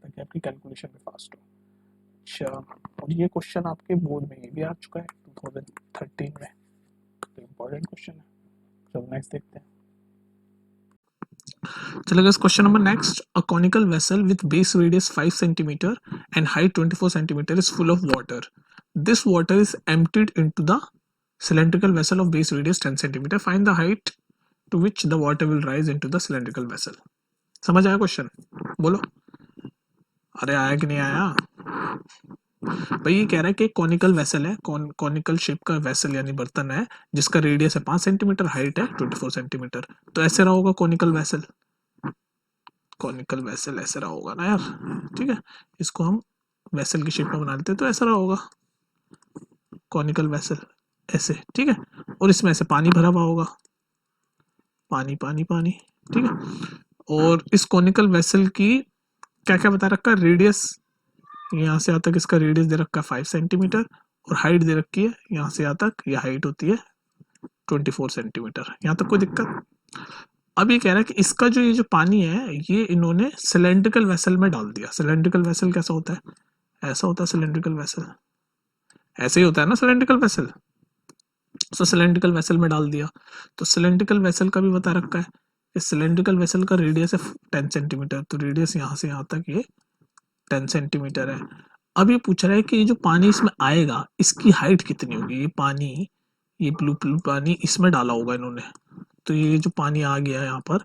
ताकि आपकी कैलकुलेशन में फास्ट हो। अच्छा, और ये क्वेश्चन आपके बोर्ड में ये भी आ चुका है 2013 में, तो इम्पोर्टेंट क्वेश्चन है। चलो नेक्स्ट देखते हैं। चलेगा question number next. A conical vessel with base radius 5 centimetre and height 24 centimetre is full of water. This water is emptied into the cylindrical vessel of base radius 10 centimeter. Find the height to which the water will rise into the cylindrical vessel. समझ आया question, बोलो। अरे आया कि नहीं आया, भाई ये कह रहा है कि कॉनिकल वेसल है, कॉनिकल शेप का वेसल यानी बर्तन है जिसका रेडियस है 5 सेंटीमीटर, हाइट है 24 सेंटीमीटर। तो ऐसे रहा होगा कॉनिकल वेसल, कॉनिकल वेसल ऐसे रहा होगा ना यार, ठीक है। इसको हम वेसल की शेप में बना लेते हैं, तो ऐसा रहा होगा कॉनिकल वेसल, ऐसे, ठीक है। और इसमें ऐसे पानी भरा हुआ होगा, पानी पानी पानी, ठीक है। और इस कॉनिकल वेसल की क्या क्या बता रखा है, रेडियस यहाँ से यहाँ तक इसका रेडियस दे रखा है 5 सेंटीमीटर, और हाइट दे रखी है यहाँ से यहाँ तक, ये हाइट होती है 24 सेंटीमीटर। यहाँ तक कोई दिक्कत? अब ये कह रहा है कि इसका जो ये जो पानी है ये इन्होंने सिलेंड्रिकल वेसल में डाल दिया। सिलेंड्रिकल वेसल कैसा होता है? ऐसा होता है सिलेंड्रिकल वेसल, ऐसे ही होता है ना सिलेंड्रिकल वेसल। सो सिलेंड्रिकल वेसल में डाल दिया। तो सिलेंड्रिकल वेसल का भी बता रखा है कि सिलेंड्रिकल वेसल का रेडियस है 10 सेंटीमीटर, तो रेडियस यहाँ से यहाँ तक ये 10 सेंटीमीटर है। अब ये पूछ रहा है कि ये जो पानी इसमें आएगा इसकी हाइट कितनी होगी। ये पानी, ये ब्लू ब्लू पानी इसमें डाला होगा इन्होंने, तो ये जो पानी आ गया यहाँ पर,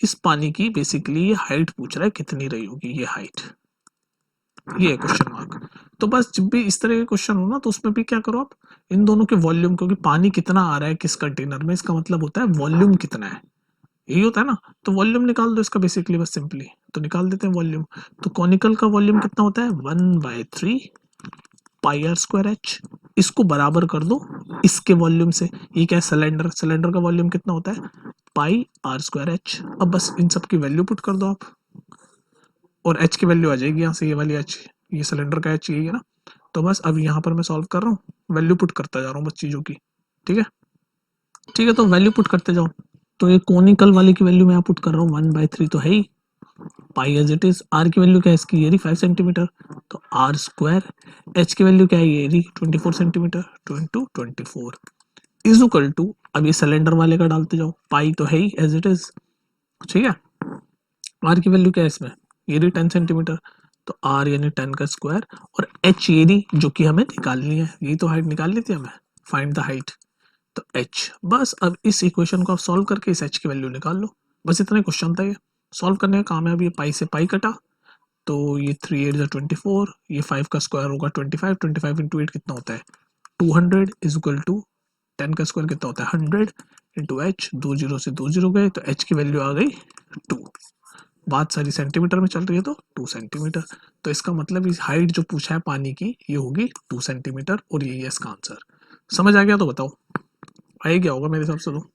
इस पानी की बेसिकली ये हाइट पूछ रहा है कितनी रही होगी ये हाइट, ये है क्वेश्चन मार्क। तो बस जब भी इस तरह के क्वेश्चन हो ना तो उसमें भी क्या करो आप, इन दोनों के वॉल्यूम, क्योंकि पानी कितना आ रहा है किस कंटेनर में, इसका मतलब होता है वॉल्यूम कितना है, यही होता है ना। तो वॉल्यूम निकाल दो इसका बेसिकली, बस सिंपली तो निकाल देते हैं वॉल्यूम। तो कॉनिकल का वॉल्यूम कितना होता है 1/3 पाई आर स्क्वायर एच, इसको बराबर कर दो इसके वॉल्यूम से। ये क्या है सिलेंडर, सिलेंडर का वॉल्यूम कितना होता है पाई आर स्क्वायर एच। अब बस इन सब की वैल्यू पुट कर दो आप, और एच की वैल्यू आ जाएगी यहाँ से, ये वाली एच, ये सिलेंडर का एच यही है ना। तो बस अब यहाँ पर मैं सॉल्व कर रहा हूँ, वैल्यू पुट करता जा रहा हूँ बस चीज़ों की, ठीक है। ठीक है, तो वैल्यू पुट करते जाओ। तो ये कोनिकल वाले की वैल्यू मैं यहाँ पुट कर रहा हूँ 1/3 तो है ही, पाई एज इट इज। आर की वैल्यू क्या है इसकी, ये रही 5 सेंटीमीटर, तो आर स्क्वायर। एच की वैल्यू क्या है, ये रही 24 सेंटीमीटर, 24 इज इक्वल टू, अब ये सिलेंडर वाले का डालते जाओ, पाई तो है ही एज इट इज, ठीक है। आर की वैल्यू क्या है इसमें, ये रही 10 सेंटीमीटर, तो आर यानी 10 का स्क्वायर, और एच ये रही जो कि हमें निकालनी है, यही तो हाइट निकाल ली थी हमें, फाइंड द हाइट। तो एच, बस अब इस इक्वेशन को आप सॉल्व करके इस एच की वैल्यू निकाल लो, बस इतना ही क्वेश्चन था ये। सॉल्व करने का काम है। अब ये पाई से पाई कटा, तो ये 3 8 24, ये 5 का स्क्वायर होगा 25, 25 इंटू 8 कितना होता है 200 इज इक्वल टू 10 का स्क्वायर कितना होता है 100 इंटू एच, 2 जीरो से 2 जीरो गए, तो एच की वैल्यू आ गई 2। बात सारी सेंटीमीटर में चल रही है तो 2 सेंटीमीटर। तो इसका मतलब इस हाइट जो पूछा है पानी की ये होगी 2 सेंटीमीटर, और यही है इसका आंसर। समझ आ गया तो बताओ, आ ही गया होगा मेरे हिसाब से। तो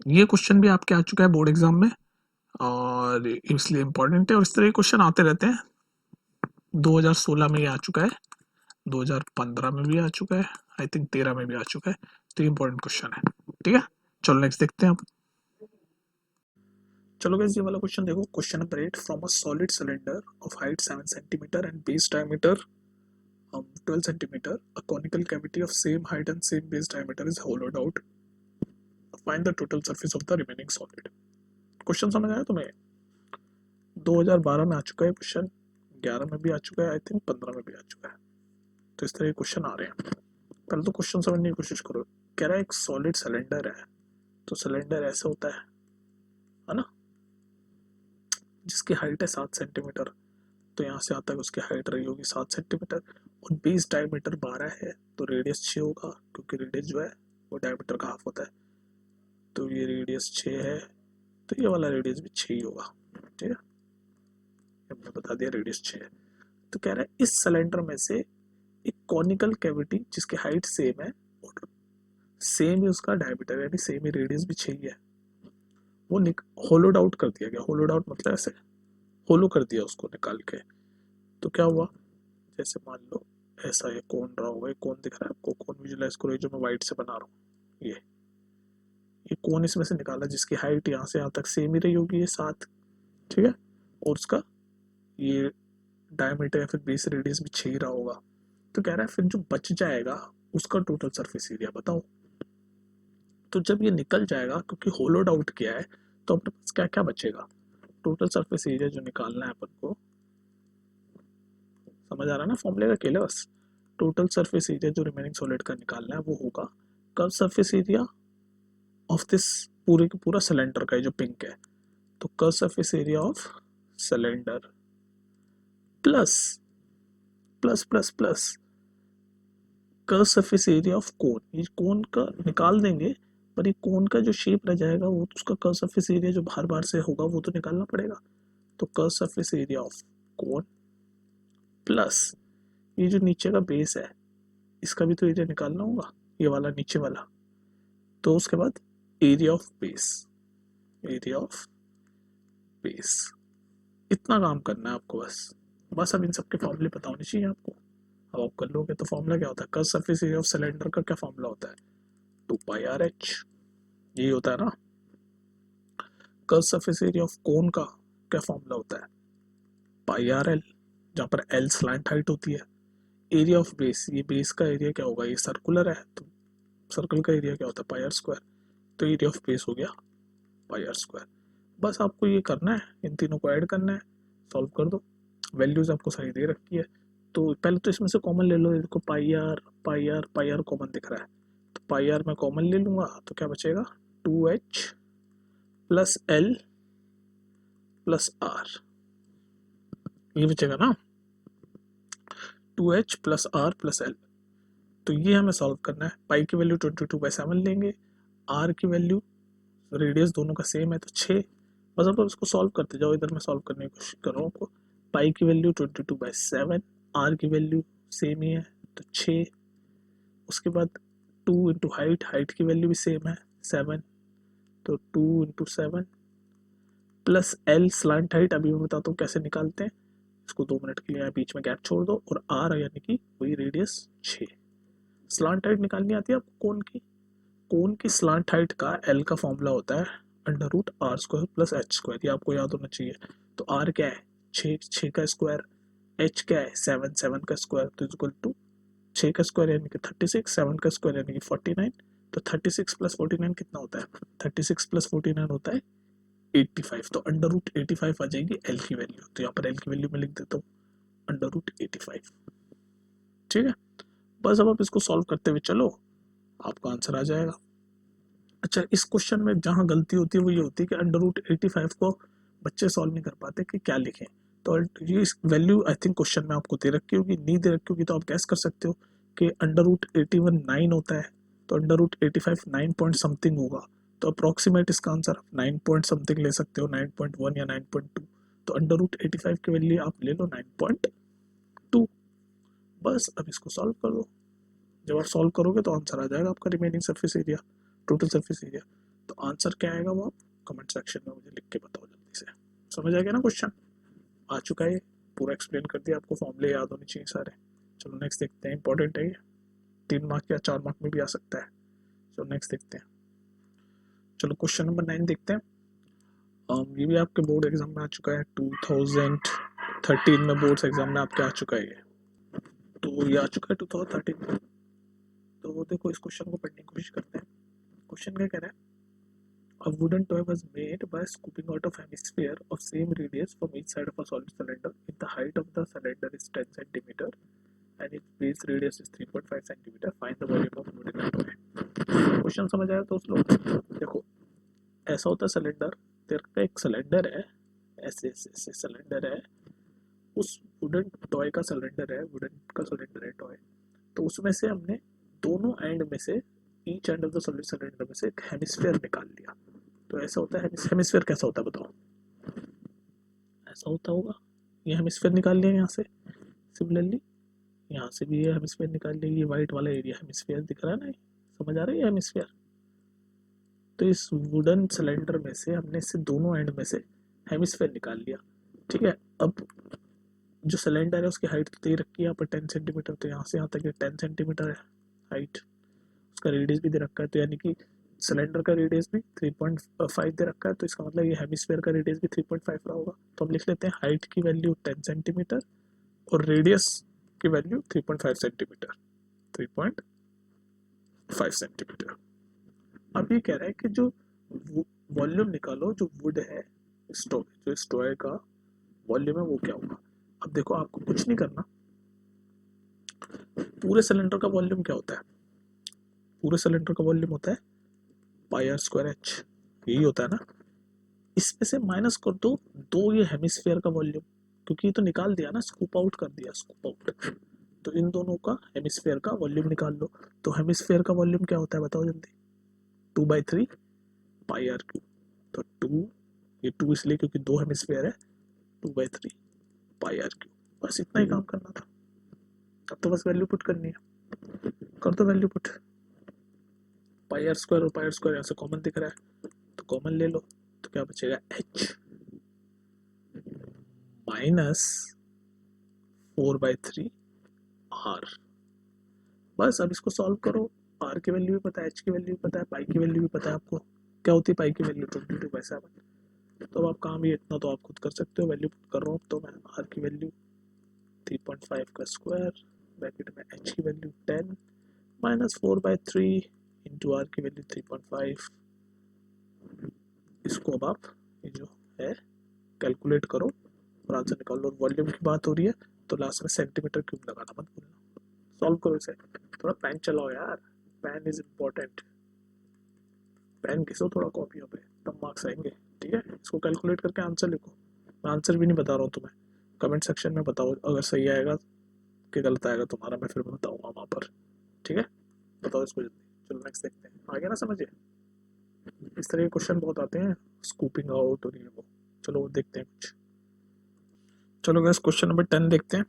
ये क्वेश्चन भी आपके आ चुका है बोर्ड एग्जाम में, और इसलिए इम्पोर्टेंट है, और इस तरह के क्वेश्चन आते रहते हैं। 2016 में ये आ चुका है, 2015 में भी आ चुका है, आई थिंक 13 में भी आ चुका है। तो ये इंपॉर्टेंट क्वेश्चन है, ठीक है। चलो नेक्स्ट देखते हैं अब। चलो गाइस, ये वाला क्वेश्चन देखो, question number 8, from a solid cylinder of height 7 centimetre and base diameter 12 centimetre, a conical cavity of same height and same base diameter is होलोड out, find the total surface of the remaining solid. Question समझ आया तुम्हें? 2012 में आ चुका है question, 11 में भी आ चुका है, आई थिंक 15 में भी आ चुका है। तो इस तरह के क्वेश्चन आ रहे हैं। पहले तो क्वेश्चन समझने की कोशिश करो। कह रहा है एक सॉलिड सिलेंडर है, तो सिलेंडर ऐसा होता है ना, जिसकी हाइट है 7 सेंटीमीटर, तो यहाँ से आता है उसकी हाइट रही होगी 7 सेंटीमीटर, और बेस डायमीटर 12 है, तो रेडियस 6 होगा, क्योंकि रेडियस जो है वो डायमीटर का हाफ होता है। तो ये रेडियस 6 है, तो ये वाला रेडियस भी 6 ही होगा, ठीक है। हमने बता दिया रेडियस 6 है। तो कह रहा है इस सिलेंडर में से एक कॉनिकल कैविटी जिसकी हाइट सेम है और सेम ही उसका डायमीटर यानी सेम ही रेडियस भी 6 ही है, वो होलोड आउट कर दिया गया। होलोड आउट मतलब ऐसे होलो कर दिया उसको निकाल के। तो क्या हुआ, जैसे मान लो ऐसा ये कोन रहा होगा, ये कोन दिख रहा है आपको, कोन विजुलाइज करो, जो मैं वाइट से बना रहा हूँ, ये कोन इसमें से निकाला जिसकी हाइट यहाँ से यहाँ तक सेम ही रही होगी, ये 7, ठीक है। और उसका ये डायमीटर या फिर बेस रेडियस भी 6 ही रहा होगा। तो कह रहा है फिर जो बच जाएगा उसका टोटल सरफेस एरिया बताओ। तो जब ये निकल जाएगा, क्योंकि होलोड आउट किया है, तो अपने पास क्या क्या बचेगा, टोटल सरफेस एरिया जो निकालना है अपन को, समझ आ रहा है ना फॉर्मूले का केले बस। टोटल सरफेस एरिया जो रिमेनिंग सॉलिड का निकालना है वो होगा curve surface area of this पूरे का पूरा सिलेंडर का, जो पिंक है, तो curve surface area of cylinder plus plus plus plus curve surface area of cone, ये कोन का निकाल देंगे, पर ये कोन का जो शेप रह जाएगा वो उसका कर्व सरफेस एरिया जो बाहर बाहर से होगा वो तो निकालना पड़ेगा। तो curve surface area of cone plus ये जो नीचे का बेस है इसका भी तो एरिया निकालना होगा, ये वाला नीचे वाला। तो उसके बाद area of base, area of base, इतना काम करना है आपको बस। बस अब इन सब के फॉर्मूले पता होने चाहिए आपको। अब आप कर लोगे तो फॉर्मूला क्या होता है, curve surface area of cylinder का क्या फॉर्मूला होता है, 2πr/h, यही होता है ना। Curve surface area of cone का क्या फॉर्मूला होता है, πr/l, जहाँ पर l स्लैंट हाइट होती है। एरिया ऑफ बेस, ये बेस का एरिया क्या होगा, ये सर्कुलर है तो सर्कल का एरिया क्या होता है, πr²। तो एरिया ऑफ बेस हो गया πr²। बस आपको ये करना है, इन तीनों को ऐड करना है, सॉल्व कर दो। वैल्यूज आपको सारी दे रखी है, तो पहले तो इसमें से कॉमन ले लो। देखो पाई आर कॉमन दिख रहा है, तो पाई आर मैं कॉमन ले लूंगा तो क्या बचेगा, 2h plus l plus r, ये बचेगा ना, 2h plus r plus l। तो ये हमें सॉल्व करना है। पाई की वैल्यू 22/7 लेंगे, r की वैल्यू, रेडियस दोनों का सेम है तो 6। बस अब इसको सॉल्व करते जाओ, इधर मैं सॉल्व करने की कोशिश कर रहा हूँ आपको। पाई की वैल्यू 22/7, आर की वैल्यू सेम ही है तो 6। उसके बाद 2 इंटू हाइट, हाइट की वैल्यू भी सेम है 7, तो 2 into 7 plus L slant height, अभी मैं बताता हूँ कैसे निकालते हैं। इसको 2 मिनट के लिए बीच में गैप छोड़ दो, और आर यानी कि वही रेडियस 6। स्लांट हाइट निकालनी आती है आपको कोन की। कोन की स्लांट हाइट का एल का फॉर्मूला होता है √r² प्लस h², ये आपको याद होना चाहिए। तो r क्या है, 6 का स्क्वायर, h क्या है 7 का स्क्वायर, तो इक्वल टू 6 का स्क्वायर यानी कि 36, 7 का स्क्वायर यानी कि 49। तो 36 प्लस 49 कितना होता है, 36 प्लस 49 होता है 85। तो √85 आ जाएगी एल की वैल्यू। तो यहाँ पर एल की वैल्यू में लिख देता हूँ √85। ठीक है, बस अब आप इसको सॉल्व करते हुए चलो, आपका आंसर आ जाएगा। अच्छा, इस क्वेश्चन में जहाँ गलती होती है वो ये होती है कि √85 को बच्चे सॉल्व नहीं कर पाते कि क्या लिखें। तो ये वैल्यू आई थिंक क्वेश्चन में आपको दे रखी होगी, नहीं दे रखी होगी तो आप गैस कर सकते हो कि √81 9 होता है, तो √85 9 पॉइंट समथिंग होगा। तो अप्रोक्सीमेट इसका आंसर 9 पॉइंट समथिंग ले सकते हो, 9.1 या 9.2। तो √85 की वैल्यू आप ले लो 9.2। बस अब इसको सॉल्व कर दो। जब आप सॉल्व करोगे तो आंसर आ जाएगा आपका remaining surface area, total surface area. तो आंसर क्या आएगा वो आप कमेंट सेक्शन में मुझे लिख के बताओ जल्दी से। समझ आ गया ना, क्वेश्चन आ चुका है, पूरा एक्सप्लेन कर दिया, आपको फॉर्मूले याद होने चाहिए सारे। चलो नेक्स्ट देखते हैं, इंपॉर्टेंट है ये, 3 मार्क या 4 मार्क में भी आ सकता है। चलो नेक्स्ट देखते हैं। चलो क्वेश्चन नंबर 9 देखते हैं। ये भी आपके बोर्ड एग्जाम में आ चुका है, 2013 में बोर्ड्स एग्जाम में आपके आ चुका है ये, तो ये आ चुका है 2013 में। तो देखो इस क्वेश्चन को पढ़ने की कोशिश करते हैं। क्वेश्चन क्या कह रहा है, a wooden toy was made by scooping out a hemisphere of same radius from each side of a solid cylinder. If the height of the cylinder is 10 cm and its base radius is 3.5 cm, find the volume of wood in a toy. Question समझ आया दोस्त लोग। देखो ऐसा होता है cylinder, तेरे का एक सिलेंडर है, ऐसे ऐसे सिलेंडर है, उस वुडन टॉय का सिलेंडर है, वुडन का सिलेंडर है टॉय। तो उसमें से हमने दोनों एंड में से, each end of the solid cylinder में से एक हेमिस्फीयर निकाल लिया। तो ऐसा होता है, हेमिस्फीयर कैसा होता है बताओ, ऐसा होता होगा। ये हेमिस्फीयर निकाल लिया यहाँ से, सिमिलरली यहाँ से भी ये हेमिस्फीयर निकाल लिया, ये वाइट वाला एरिया हेमिस्फीयर दिख रहा है ना, समझ आ रहा है ये हेमिस्फीयर। तो इस वुडन सिलेंडर में से हमने इससे दोनों एंड में से हेमिस्फीयर निकाल लिया। ठीक है, अब जो सिलेंडर है उसकी हाइट तो दे रखी है यहाँ पर 10 सेंटीमीटर, तो यहाँ से यहाँ तक 10 सेंटीमीटर है हाइट, उसका रेडियस भी दे रखा है, तो यानी कि सिलेंडर का रेडियस भी 3.5 दे रखा है, तो इसका मतलब ये हेमिस्फीयर का रेडियस भी 3.5 रहा होगा। तो हम लिख लेते हैं हाइट की वैल्यू 10 सेंटीमीटर और रेडियस की वैल्यू 3.5 सेंटीमीटर, 3.5 सेंटीमीटर। अब ये कह रहा है कि जो वॉल्यूम निकालो, जो वुड है जो स्टोय का वॉल्यूम है वो क्या होगा। अब देखो आपको कुछ नहीं करना, पूरे सिलेंडर का वॉल्यूम क्या होता है, पूरे सिलेंडर का वॉल्यूम होता है πr²h, यही होता है ना। इसमें से माइनस कर दो ये हेमिस्फीयर का वॉल्यूम, क्योंकि ये तो निकाल दिया ना, स्कूप आउट कर दिया, स्कूप आउट। तो इन दोनों का हेमिस्फेयर का वॉल्यूम निकाल लो। तो हेमिस्फेयर का वॉल्यूम क्या होता है बताओ जल्दी? 2/3 पाई आर क्यूब। तो 2, ये 2 इसलिए क्योंकि 2 हेमिस्फेयर है, 2/3 पाई आर क्यूब। बस इतना ही काम करना था। अब तो बस वैल्यू पुट करनी है, कर दो value put. Pi r square और पाई आर स्क्वायर यहाँ से कॉमन दिख रहा है, तो कॉमन ले लो। तो क्या बचेगा? h minus 4/3 r। बस अब इसको सॉल्व करो। r की वैल्यू भी पता है, h की वैल्यू भी पता है, पाई की वैल्यू भी पता है आपको। क्या होती है पाई की वैल्यू? 22/7। तो अब आप काम, ये इतना तो आप खुद कर सकते हो। वैल्यू पुट कर रहा हूँ तो मैं r की वैल्यू 3.5 का स्क्वायर, ब्रैकेट में h की वैल्यू 10 माइनस 4/3 इंटू आर की वैल्यू 3.5। इसको अब आप ये जो है कैलकुलेट करो और आंसर निकाल लो। वॉल्यूम की बात हो रही है तो लास्ट में सेंटीमीटर क्यूब लगाना मत भूलना। सॉल्व करो इसे। थोड़ा पेन चलाओ यार, पेन इज इम्पोर्टेंट। पेन घिसो थोड़ा कॉपियों पे, तब मार्क्स आएंगे। ठीक है, इसको कैलकुलेट करके आंसर लिखो। मैं आंसर भी नहीं बता रहा हूँ तुम्हें, कमेंट सेक्शन में बताओ अगर सही आएगा कि गलत आएगा तुम्हारा, मैं फिर बताऊंगा वहाँ पर। ठीक है, बताओ इसको जल्दी। चलो नेक्स्ट देखते हैं, आ गया ना समझिए? इस तरह के क्वेश्चन बहुत आते हैं, स्कूपिंग आउट और ये वो। चलो देखते हैं कुछ। चलो गैस क्वेश्चन नंबर 10 देखते हैं।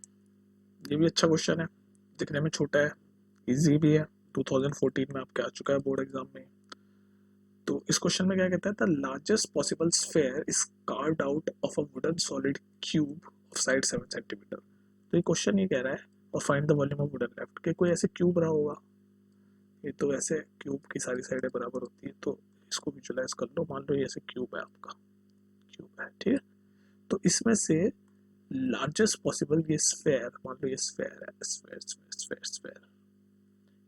ये भी अच्छा क्वेश्चन है, दिखने में छोटा है, इजी भी है, 2014 में आपके आ चुका है बोर्ड एग्जाम में। तो इस क्वेश्चन में क्या कहता है? The largest possible sphere is carved out of a wooden solid cube of side 7 centimetre. तो ये क्वेश्चन ये कह रहा है और find the volume of wooden left, कि कोई ऐसे क्यूब रहा होगा। ये तो वैसे क्यूब की सारी साइडें बराबर होती है, तो इसको विजुलाइज कर लो। मान लो ये ऐसे क्यूब है, आपका क्यूब है, ठीक है। तो इसमें से लार्जेस्ट पॉसिबल ये स्फेयर, मान लो ये स्फेयर है, स्फेयर स्फेयर स्फेयर स्फेयर,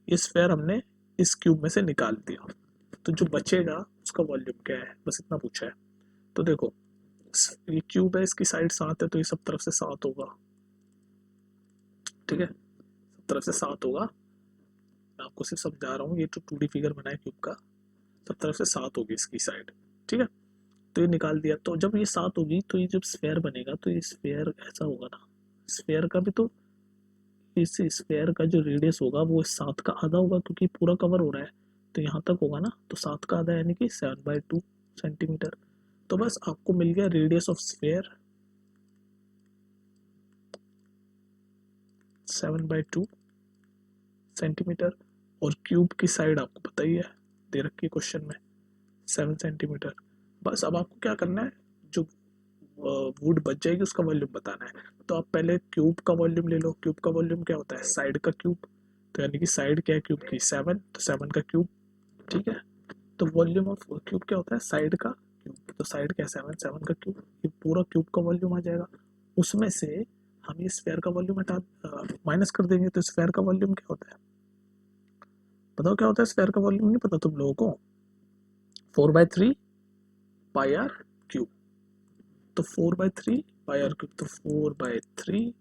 ये स्फेयर हमने इस क्यूब में से निकाल दिया। तो जो बचेगा उसका वॉल्यूम क्या है, बस इतना पूछा है। तो देखो ये क्यूब है, इसकी साइड 7 है, तो ये सब तरफ से 7 होगा। ठीक है, सब तरफ से 7 होगा। मैं आपको सिर्फ समझा रहा हूँ, ये जो 2D फिगर बना है क्यूब का, सब तरफ से 7 होगी इसकी साइड। ठीक है, तो ये निकाल दिया। तो जब ये 7 होगी तो ये जब स्फेयर बनेगा तो ये स्फेयर ऐसा होगा ना, स्फेयर का भी तो, इस स्फेयर का जो रेडियस होगा वो 7 का आधा होगा, क्योंकि पूरा कवर हो रहा है। तो यहाँ तक होगा ना, तो 7 का आधा यानी कि 7/2 सेंटीमीटर। तो बस आपको मिल गया रेडियस ऑफ स्फेयर 7/2 सेंटीमीटर, और क्यूब की साइड आपको पता ही है, दे रखी है क्वेश्चन में 7 सेंटीमीटर। बस अब आपको क्या करना है, जो वुड बच जाएगी उसका वॉल्यूम बताना है। तो आप पहले क्यूब का वॉल्यूम ले लो। क्यूब का वॉल्यूम क्या होता है? साइड का क्यूब। तो यानी कि साइड क्या है क्यूब की? 7, तो 7 का क्यूब। ठीक है, तो वॉल्यूम ऑफ क्यूब क्या होता है? साइड का क्यूब। तो साइड क्या है? 7, 7 का क्यूब। ये पूरा क्यूब का वॉल्यूम आ जाएगा। उसमें से हम ये स्फेयर का वॉल्यूम हटा माइनस कर देंगे। तो स्फेयर का वॉल्यूम क्या होता है? बताओ क्या होता है स्फेयर का वॉल्यूम? नहीं पता तुम लोगों को? 4/3 पाई आर क्यूब। तो 4/3 पाई आर क्यूब, तो 4/3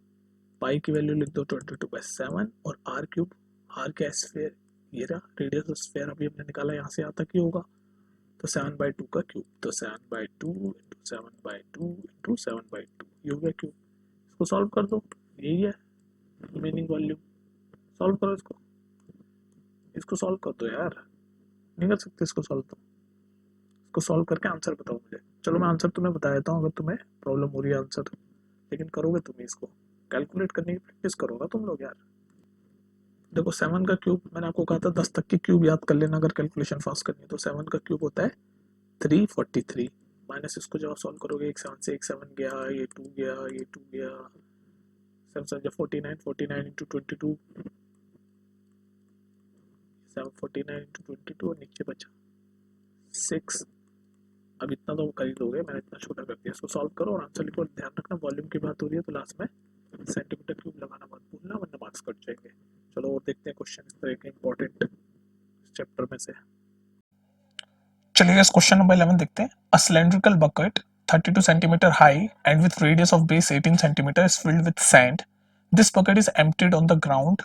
पाई की वैल्यू लिख दो 22/7, और आर क्यूब, आर क्या स्फेयर, ये रहा रेडियस ऑफ स्फेयर, अभी हमने निकाला, यहाँ से यहाँ तक ही होगा। तो 7/2 का क्यूब, तो 7/2 इंटू 7/2 इंटू 7/2, ये हो गया क्यूब। इसको सॉल्व कर दो, यही है रिमेनिंग वॉल्यूम। सॉल्व करो इसको, इसको सॉल्व कर दो यार, नहीं कर सकते इसको सॉल्व? तो इसको सॉल्व करके आंसर बताओ मुझे। चलो मैं आंसर तुम्हें बता देता हूँ अगर तुम्हें प्रॉब्लम हो रही है आंसर, लेकिन करोगे तुम इसको कैलकुलेट करने की प्रैक्टिस करो ना तुम लोग यार। देखो 7 का क्यूब, मैंने आपको कहा था 10 तक की क्यूब याद कर लेना अगर कैलकुलेशन फास्ट करनी है। तो 7 का क्यूब होता है 343, माइनस इसको जब आप सॉल्व करोगे, एक 7 से एक 7 गया, ये 2 गया, ये 2 गया, 7 7 49, 49 इंटू 22, 749 इंटू 22, और नीचे बचा 6। अब इतना तो कर ही लोगे, मैंने इतना छोटा कर दिया। इसको सॉल्व करो और आंसर लिखो। ध्यान रखना वॉल्यूम की बात हो रही है तो लास्ट में सेंटीमीटर क्यूब लगाना मत भूलना, वरना मार्क्स कट जाएंगे। चलो और देखते हैं क्वेश्चन इस तरह के इंपॉर्टेंट चैप्टर में से। चलिए इस क्वेश्चन नंबर 11 देखते हैं। A cylindrical bucket 32 centimeter high and with radius of base 18 centimeter is filled with sand. This bucket is emptied on the ground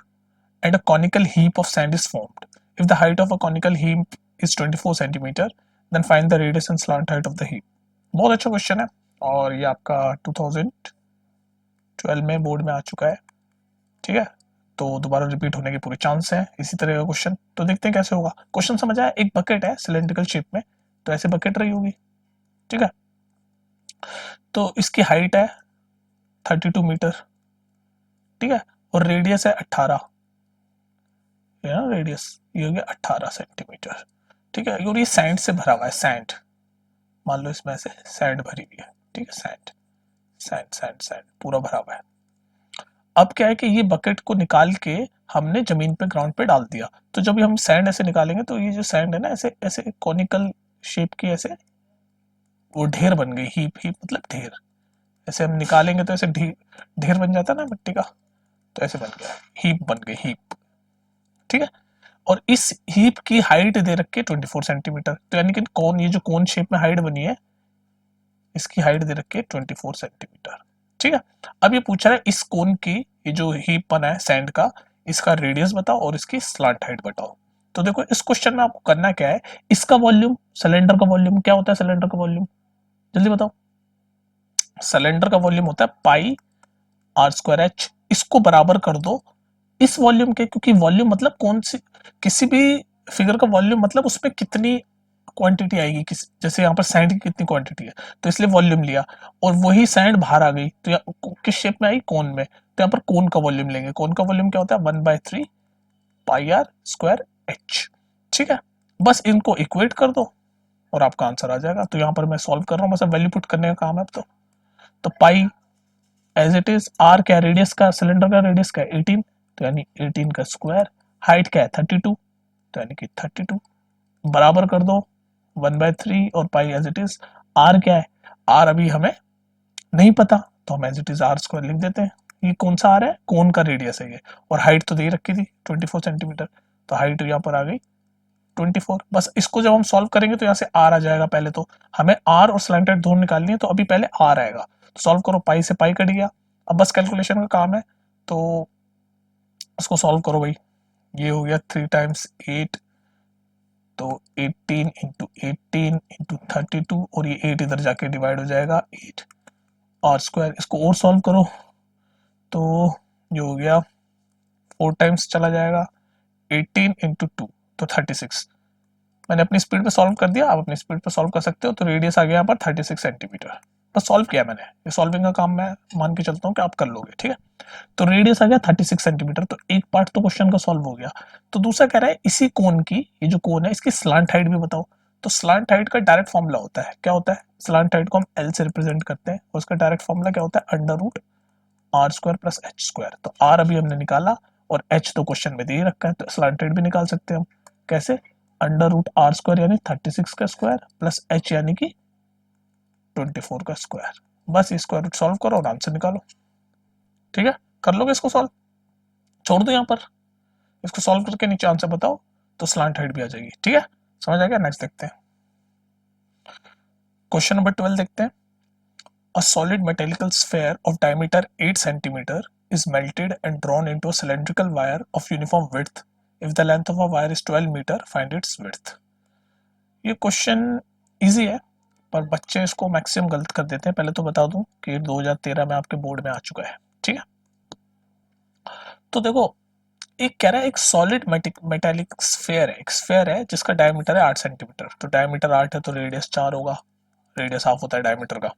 and a conical heap of sand is formed. If the height of a conical heap is 24 centimeter, then find the radius and slant height of the heap. बहुत अच्छा question है और ये आपका 2014 12 में board में आ चुका है, ठीक है। तो दोबारा रिपीट होने के पूरे चांस है इसी तरह का क्वेश्चन। तो देखते हैं कैसे होगा। क्वेश्चन समझ आया, एक बकेट है सिलेंड्रिकल शेप में, तो ऐसे बकेट रही होगी, ठीक है। तो इसकी हाइट है 32 मीटर, ठीक है, और रेडियस है 18, ये ना रेडियस, ये हो गया 18 सेंटीमीटर, ठीक है। और ये सैंड से भरा हुआ है, सैंड, मान लो इसमें से सैंड भरी हुई है, ठीक है, सैंड सैंड सैंड सैंड पूरा भरा हुआ है। अब क्या है कि ये बकेट को निकाल के हमने जमीन पे ग्राउंड पे डाल दिया। तो जब हम सैंड ऐसे निकालेंगे तो ये जो सैंड है ना, ऐसे ऐसे कॉनिकल शेप की, ऐसे वो ढेर बन गई, हीप, हीप मतलब ढेर, ऐसे हम निकालेंगे तो ऐसे ढेर बन जाता है ना मिट्टी का, तो ऐसे बन गया, हीप बन गई, हीप, ठीक है। और इस हीप की हाइट दे रखी है 24 सेंटीमीटर, तो यानी कि कौन, ये जो कोन शेप में हाइट बनी है, इसकी हाइट दे रखी है 24 सेंटीमीटर, ठीक है। अब ये पूछ रहा है इस कोन की, ये जो हीप बना है सैंड का, इसका रेडियस बताओ और इसकी स्लांट हाइट बताओ। तो देखो इस क्वेश्चन में आपको करना क्या है, इसका वॉल्यूम, सिलेंडर का वॉल्यूम क्या होता है, सिलेंडर का वॉल्यूम जल्दी बताओ। सिलेंडर का वॉल्यूम होता है पाई आर स्क्वायर एच, इसको बराबर कर दो इस वॉल्यूम के, क्योंकि वॉल्यूम मतलब कौन सी, किसी भी फिगर का वॉल्यूम मतलब उसमें कितनी क्वांटिटी आएगी, किस, जैसे यहाँ पर सैंड की कितनी क्वांटिटी है, तो इसलिए वॉल्यूम लिया, और वही सैंड बाहर आ गई, तो किस शेप में आई, कोन में, तो यहाँ पर कोन का वॉल्यूम लेंगे। कोन का वॉल्यूम क्या होता है, 1/3 पाई आर स्क्वायर एच, ठीक है। बस इनको इक्वेट कर दो और आपका आंसर आ जाएगा। तो यहाँ पर मैं सॉल्व कर रहा हूँ, बस वैल्यू पुट करने का काम है अब तो पाई एज इट इज, आर क्या, रेडियस का, सिलेंडर का रेडियस क्या है 18, तो यानी 18 का स्क्वायर, हाइट क्या है 32, तो यानी कि 32, बराबर कर दो 1/3 और pi as it is. R क्या है, आर अभी हमें नहीं पता, तो हम as it is r square लिख देते हैं। ये कौन सा आर है, कोन का रेडियस है ये, और हाइट तो दे रखी थी 24 सेंटीमीटर, तो हाइट यहाँ पर आ गई 24। बस इसको जब हम सॉल्व करेंगे तो यहाँ से आर आ जाएगा। पहले तो हमें आर और स्लैंटेड दोनों निकालनी है, तो अभी पहले आर आएगा, तो सॉल्व करो, पाई से पाई कट गया। अब बस कैलकुलेशन का काम है, तो इसको सॉल्व करो भाई। ये हो गया 3 टाइम्स 8, तो 18 इंटू 18 इंटू 32, और ये 8 इधर जाके डिवाइड हो जाएगा 8 आर स्क्वायर। इसको और सॉल्व करो तो ये हो गया 4 टाइम्स चला जाएगा, 18 इंटू 2 तो 36। मैंने अपनी स्पीड पे सॉल्व कर दिया, आप अपनी स्पीड पे सॉल्व कर सकते हो। तो रेडियस आ गया यहाँ पर 36 सेंटीमीटर, बस सॉल्व किया मैंने। ये सॉल्विंग का काम मैं मान के चलता हूँ कि आप कर लोगे, ठीक है। तो रेडियस आ गया 36 सेंटीमीटर, तो एक पार्ट तो क्वेश्चन का सॉल्व हो गया। तो दूसरा कह रहा है इसी कोन की, ये जो कोन है इसकी स्लांट हाइट भी बताओ। तो स्लांट हाइट का डायरेक्ट फॉर्मूला होता है, क्या होता है, स्लांट हाइट को हम एल से रिप्रेजेंट करते हैं, और उसका डायरेक्ट फॉर्मूला क्या होता है, under root r square plus h square. तो आर अभी हमने निकाला और एच तो क्वेश्चन में दे ही रखा है, तो स्लांट हाइट भी निकाल सकते हैं हम। कैसे, अंडर रूट आर स्क्वायर यानी 36 का स्क्वायर प्लस एच यानी कि 24 का स्क्वायर। बस स्क्वायर रूट सॉल्व करो और आंसर निकालो, ठीक है। कर लोगे इसको सॉल्व, छोड़ दो यहाँ पर, इसको सॉल्व करके नीचे आंसर बताओ, तो स्लांट हाइट भी आ जाएगी, ठीक है। समझ आ गया। नेक्स्ट देखते हैं, क्वेश्चन नंबर 12 देखते हैं। A solid metallic sphere of diameter 8 centimeter is melted and drawn into a cylindrical wire of uniform width. If the length of a wire is 12 meter, find its width. ये question easy है, पर बच्चे इसको maximum गलत कर देते हैं। पहले तो बता दूं कि 2013 में आपके बोर्ड में आ चुका है, ठीक है। तो देखो, एक कह रहा है एक सॉलिड मेटालिक स्फेयर है, एक स्फेयर है जिसका डायमीटर है 8 सेंटीमीटर। तो डायमीटर 8 है तो रेडियस 4 होगा, रेडियस हाफ होता है डायमीटर का,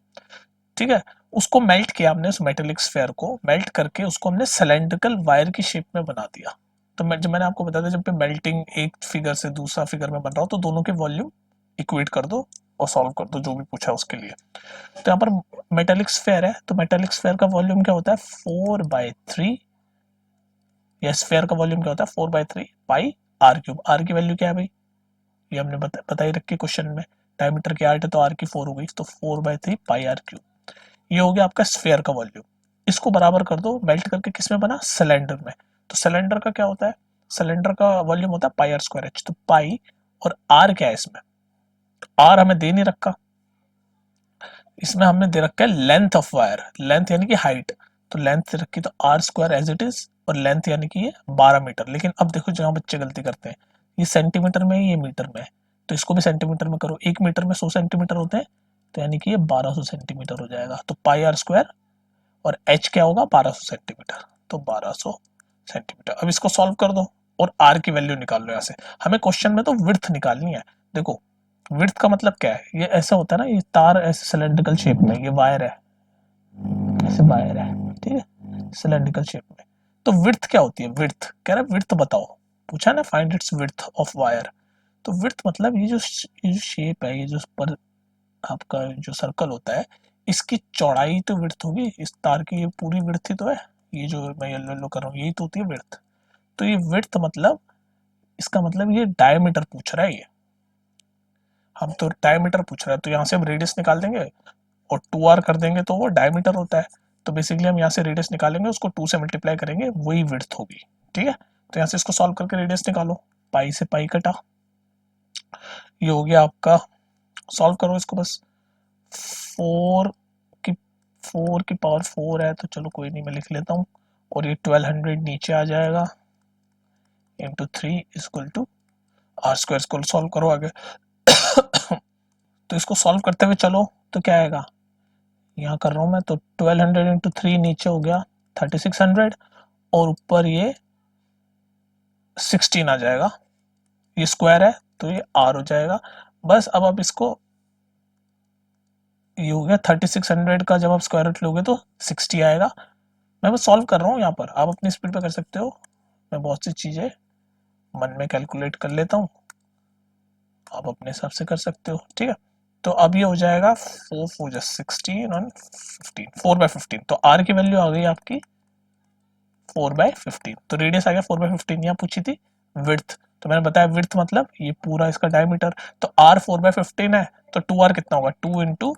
ठीक है। उसको मेल्ट किया हमने, उस मेटेलिक स्फेयर को मेल्ट करके उसको हमने सिलेंड्रिकल वायर की शेप में बना दिया। तो जब मैंने आपको बताया था, जब भी मेल्टिंग एक फिगर से दूसरा फिगर में बन रहा हो तो दोनों के वॉल्यूम इक्वेट कर दो और सॉल्व कर दो जो भी पूछा उसके लिए। तो यहाँ पर मेटेलिक स्फेयर है, तो मेटेलिक स्फेयर का वॉल्यूम क्या होता है 4/3, या स्फेयर का वॉल्यूम क्या होता है 4/3 पाई आर क्यूब। आर की वैल्यू क्या है भाई, ये हमने बताई रखी क्वेश्चन में, डायमीटर की 8 है तो आर की 4 हो गई, तो 4/3 पाई आर क्यूब। ये हो गया आपका स्फेयर का वॉल्यूम। इसको बराबर कर दो मेल्ट करके, किस में बना, सिलेंडर में। तो सिलेंडर का क्या होता है, सिलेंडर का वॉल्यूम होता है पाई आर स्क्वायर एच। तो पाई और आर क्या है इसमें, तो आर हमें दे नहीं रखा, इसमें हमने दे रखा है लेंथ ऑफ वायर, लेंथ यानी कि हाइट, तो लेंथ दे रखी तो r square as it is, और लेंथ यानी कि ये 12 मीटर। लेकिन अब देखो जहां बच्चे गलती करते हैं, ये सेंटीमीटर में है, ये मीटर में है, तो इसको भी सेंटीमीटर में करो। 1 मीटर में 100 सेंटीमीटर होते हैं, तो यानी कि ये 1200 सेंटीमीटर हो जाएगा। तो पाई आर स्क्वायर और h क्या होगा 1200 सेंटीमीटर, तो 1200 सेंटीमीटर। अब इसको सॉल्व कर दो और r की वैल्यू निकाल लो। यहाँ से हमें क्वेश्चन में तो विड्थ निकालनी है। देखो विड्थ का मतलब क्या है, ये ऐसा होता है ना, ये तार ऐसे सिलेंड्रिकल शेप में, ये वायर है, ऐसे वायर है, ठीक है, सिलेंड्रिकल शेप में। तो विड्थ क्या होती है, विड्थ कह रहा है विड्थ बताओ, पूछा ना find its width of wire. तो विड्थ मतलब ये जो शेप है, ये जो पर आपका जो सर्कल होता है, इसकी चौड़ाई तो विड्थ होगी। इस तार की ये पूरी विड्थ ही तो है, ये जो मैं येलो येलो कर रहा हूँ यही तो होती है विड्थ। तो ये विड्थ मतलब, इसका मतलब ये डायमीटर पूछ रहा है ये, हम तो डायमीटर पूछ रहा है, तो यहाँ से हम रेडियस निकाल देंगे और 2r कर देंगे तो वो डायमीटर होता है। तो बेसिकली हम यहाँ से रेडियस निकालेंगे, उसको 2 से मल्टीप्लाई करेंगे, वही विड्थ होगी, ठीक है। तो यहाँ से इसको सॉल्व करके रेडियस निकालो, पाई से पाई कटा, ये हो गया आपका। सॉल्व करो इसको बस, 4 की 4 की पावर 4 है, तो चलो कोई नहीं, मैं लिख लेता हूँ। और ये 1200 नीचे आ जाएगा, into 3 equal to r square. इसको सॉल्व करो आगे। तो इसको सॉल्व करते हुए चलो, तो क्या आएगा, यहाँ कर रहा हूँ मैं, तो 1200 इंटू 3 नीचे हो गया 3600, और ऊपर ये 16 आ जाएगा, ये स्क्वायर है तो ये आर हो जाएगा। बस अब आप इसको, ये हो गया 3600 का जब आप स्क्वायर रूट लोगे तो 60 आएगा। मैं बस सॉल्व कर रहा हूँ यहाँ पर, आप अपनी स्पीड पे कर सकते हो, मैं बहुत सी चीज़ें मन में कैलकुलेट कर लेता हूँ, आप अपने हिसाब से कर सकते हो, ठीक है। तो अब ये हो जाएगा 4 4 जा 16 और 15, 4/15। तो आर की वैल्यू आ गई आपकी 4/15। तो रेडियस आ गया 4/15, यहाँ पूछी थी विड्थ, तो मैंने बताया विड्थ मतलब ये पूरा इसका डायमीटर। तो आर 4/15 है, तो 2r कितना होगा, 2 इंटू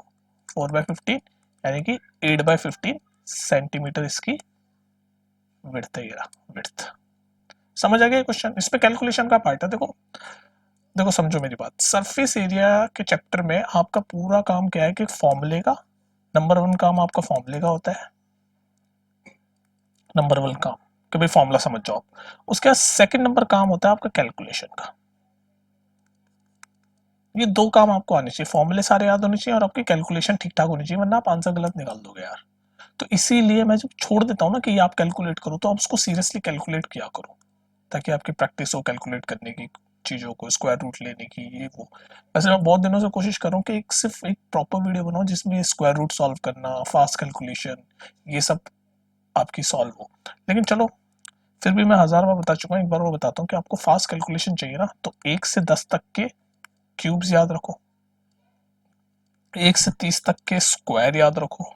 4/15, यानी कि 8/15 सेंटीमीटर इसकी विड्थ है, ये विड्थ। समझ आ गया क्वेश्चन, इस पे कैलकुलेशन का पार्ट है। देखो देखो समझो मेरी बात, सरफेस एरिया के चैप्टर में आपका पूरा काम क्या है कि फॉर्मूले का, नंबर 1 काम आपका फॉर्मूले का होता है, नंबर 1 काम कि भाई फॉर्मूला समझ जाओ। उसके बाद सेकंड नंबर काम होता है आपका कैलकुलेशन का। ये 2 काम आपको आने चाहिए, फॉर्मूले सारे याद होने चाहिए और आपकी कैलकुलेशन ठीक ठाक होनी चाहिए, वरना आप आंसर गलत निकाल दोगे यार। तो इसीलिए मैं जब छोड़ देता हूँ ना कि ये आप कैलकुलेट करो, तो आप उसको सीरियसली कैलकुलेट किया करो, ताकि आपकी प्रैक्टिस हो कैलकुलेट करने की, चीज़ों को स्क्वायर रूट लेने की, ये वो। वैसे मैं बहुत दिनों से कोशिश कर रहा हूँ कि एक सिर्फ एक प्रॉपर वीडियो बनाऊँ जिसमें स्क्वायर रूट सॉल्व करना, फास्ट कैलकुलेशन, ये सब आपकी सॉल्व हो। लेकिन चलो, फिर भी मैं 1000 बार बता चुका हूँ, एक बार वो बताता हूँ कि आपको फास्ट कैलकुलेशन चाहिए ना, तो 1 से 10 तक के क्यूब्स याद रखो, 1 से 30 तक के स्क्वायर याद रखो,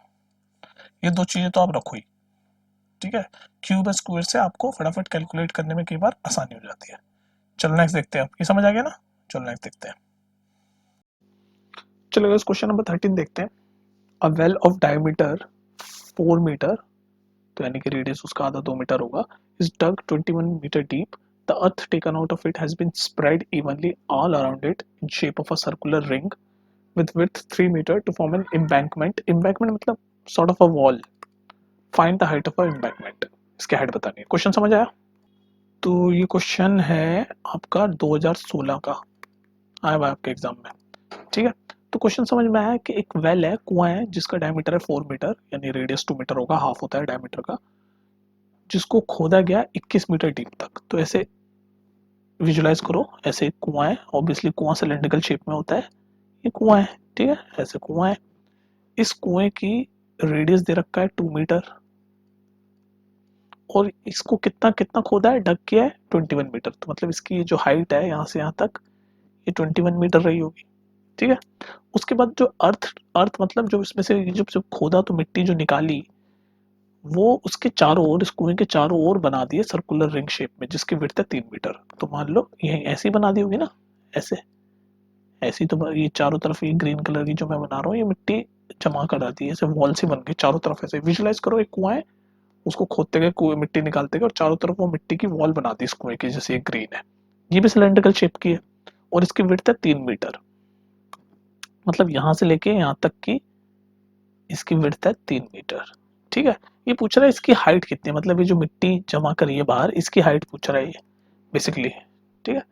ये 2 चीज़ें तो आप रखो ही, ठीक है। क्यूब और स्क्वायर से आपको फटाफट कैलकुलेट करने में कई बार आसानी हो जाती है। चलो नेक्स्ट देखते हैं, आपकी समझ आ गया ना, चलो नेक्स्ट देखते हैं। चलो गाइस क्वेश्चन नंबर 13 देखते हैं। A well of diameter 4 metre, तो यानी कि रेडियस उसका आधा 2 मीटर होगा, is dug 21 metre deep. The earth taken out of it has been spread evenly all around it in shape of a circular ring with width 3 meter to form an embankment. Embankment मतलब sort of a wall. Find the height of a embankment. इसकी height बतानी है। Question समझ आया? तो ये question है आपका 2016 का, आया हुआ आपके एग्जाम में, ठीक है। तो क्वेश्चन समझ में आया कि एक वेल है, कुआं है, जिसका डायमीटर है 4 मीटर, यानी रेडियस 2 मीटर होगा, हाफ होता है डायमीटर का, जिसको खोदा गया 21 मीटर डीप तक। तो ऐसे विजुलाइज करो, ऐसे एक कुआं है, ऑब्वियसली कुआं सिलेंड्रिकल शेप में होता है, ये कुआं है, ठीक है, ऐसे कुआं है। इस कुएं की रेडियस दे रखा है 2 मीटर, और इसको कितना कितना खोदा है, डग किया है 21 मीटर। तो मतलब इसकी जो हाइट है यहाँ से यहाँ तक, ये 21 मीटर रही होगी, ठीक है। उसके बाद जो अर्थ, अर्थ मतलब जो इसमें से जब जब खोदा तो मिट्टी जो निकाली, वो उसके चारों ओर, इस कुएं के चारों ओर बना दिए सर्कुलर रिंग शेप में, जिसकी विड्थ है 3 मीटर। तो मान लो ये ऐसी बना दी होगी ना, ऐसे, ऐसी। तो ये चारों तरफ ये ग्रीन कलर की जो मैं बना रहा हूँ, ये मिट्टी जमा कर दी है, ऐसे वॉल सी बन गई चारों तरफ। ऐसे विजुलाइज करो, एक कुआं है, उसको खोदते गए, कुएं मिट्टी निकालते गए, और चारों तरफ वो मिट्टी की वॉल बना दी इस कुएं की, जैसे ये ग्रीन है, ये भी सिलेंड्रिकल शेप की है, और इसकी विड्थ है 3 मीटर। मतलब यहाँ से लेके यहाँ तक की इसकी विड्थ है 3 मीटर, ठीक है। ये पूछ रहा है इसकी हाइट कितनी है, मतलब ये जो मिट्टी जमा करी है बाहर, इसकी हाइट पूछ रहा है ये बेसिकली, ठीक है।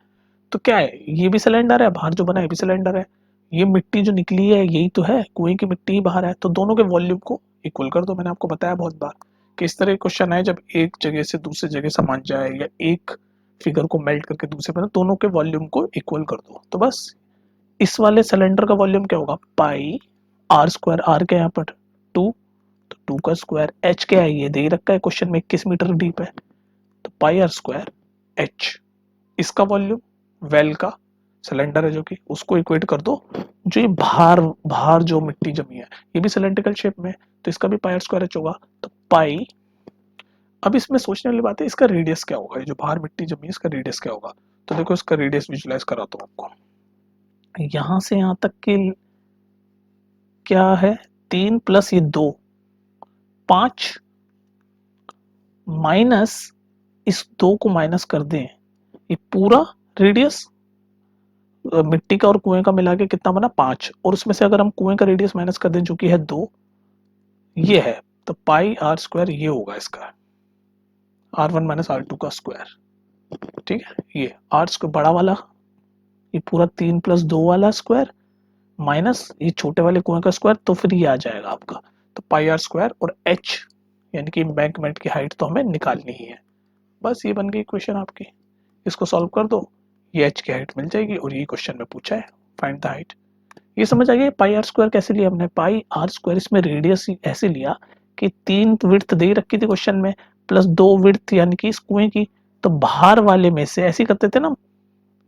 तो क्या है, ये भी सिलेंडर है, बाहर जो बना है ये भी सिलेंडर है, ये मिट्टी जो निकली है यही तो है, कुएं की मिट्टी ही बाहर है, तो दोनों के वॉल्यूम को इक्वल कर दो। मैंने आपको बताया बहुत बार कि इस तरह क्वेश्चन है, जब एक जगह से दूसरी जगह सामान जाए या एक फिगर को मेल्ट करके दूसरे पर, दोनों के वॉल्यूम को इक्वल कर दो। तो बस इस वाले सिलेंडर का वॉल्यूम क्या होगा, पाई आर स्क्वायर, आर क्या है यहाँ पर 2, तो 2 का स्क्वायर, एच क्या है ये दे ही रखा है क्वेश्चन में 21 मीटर डीप है, तो पाई आर स्क्वायर एच। इसका वॉल्यूम वेल का सिलेंडर है जो कि, उसको इक्वेट कर दो। जो ये बाहर बाहर जो मिट्टी जमी है ये भी सिलेंड्रिकल शेप में, तो इसका भी पाई आर स्क्वायर एच होगा। तो पाई, अब इसमें सोचने वाली बात है इसका रेडियस क्या होगा, ये जो बाहर मिट्टी जमी है इसका रेडियस क्या होगा। तो देखो इसका रेडियस विजुलाइज कराता हूँ आपको। यहां से यहां तक के क्या है, 3 प्लस ये 2, 5 माइनस इस 2 को माइनस कर दें, ये पूरा रेडियस मिट्टी का और कुएं का मिला के कितना बना 5, और उसमें से अगर हम कुएं का रेडियस माइनस कर दें जो कि है 2, ये है, तो पाई आर स्क्वायर ये होगा इसका, R1 माइनस R2 का स्क्वायर। ठीक है, ये आर स्क्वायर बड़ा वाला, ये पूरा 3 प्लस 2 वाला स्क्वायर माइनस ये छोटे वाले कुएं का स्क्वायर, तो फिर ये आ जाएगा आपका। तो पाई आर स्क्वायर और एच यानी कि एम्बैंकमेंट की हाइट तो हमें निकालनी ही है। बस ये बन गई इक्वेशन आपकी, इसको सॉल्व कर दो, ये एच की हाइट मिल जाएगी, और ये क्वेश्चन में पूछा है फाइंड द हाइट। ये समझ आ गया पाई आर स्क्वायर कैसे लिया हमने। पाई आर स्क्वायर इसमें रेडियस ऐसे लिया कि 3 विड्थ दे रखी थी क्वेश्चन में, प्लस 2 विड्थ यानी कि इस कुएं की, तो बाहर वाले में से ऐसे ही करते थे ना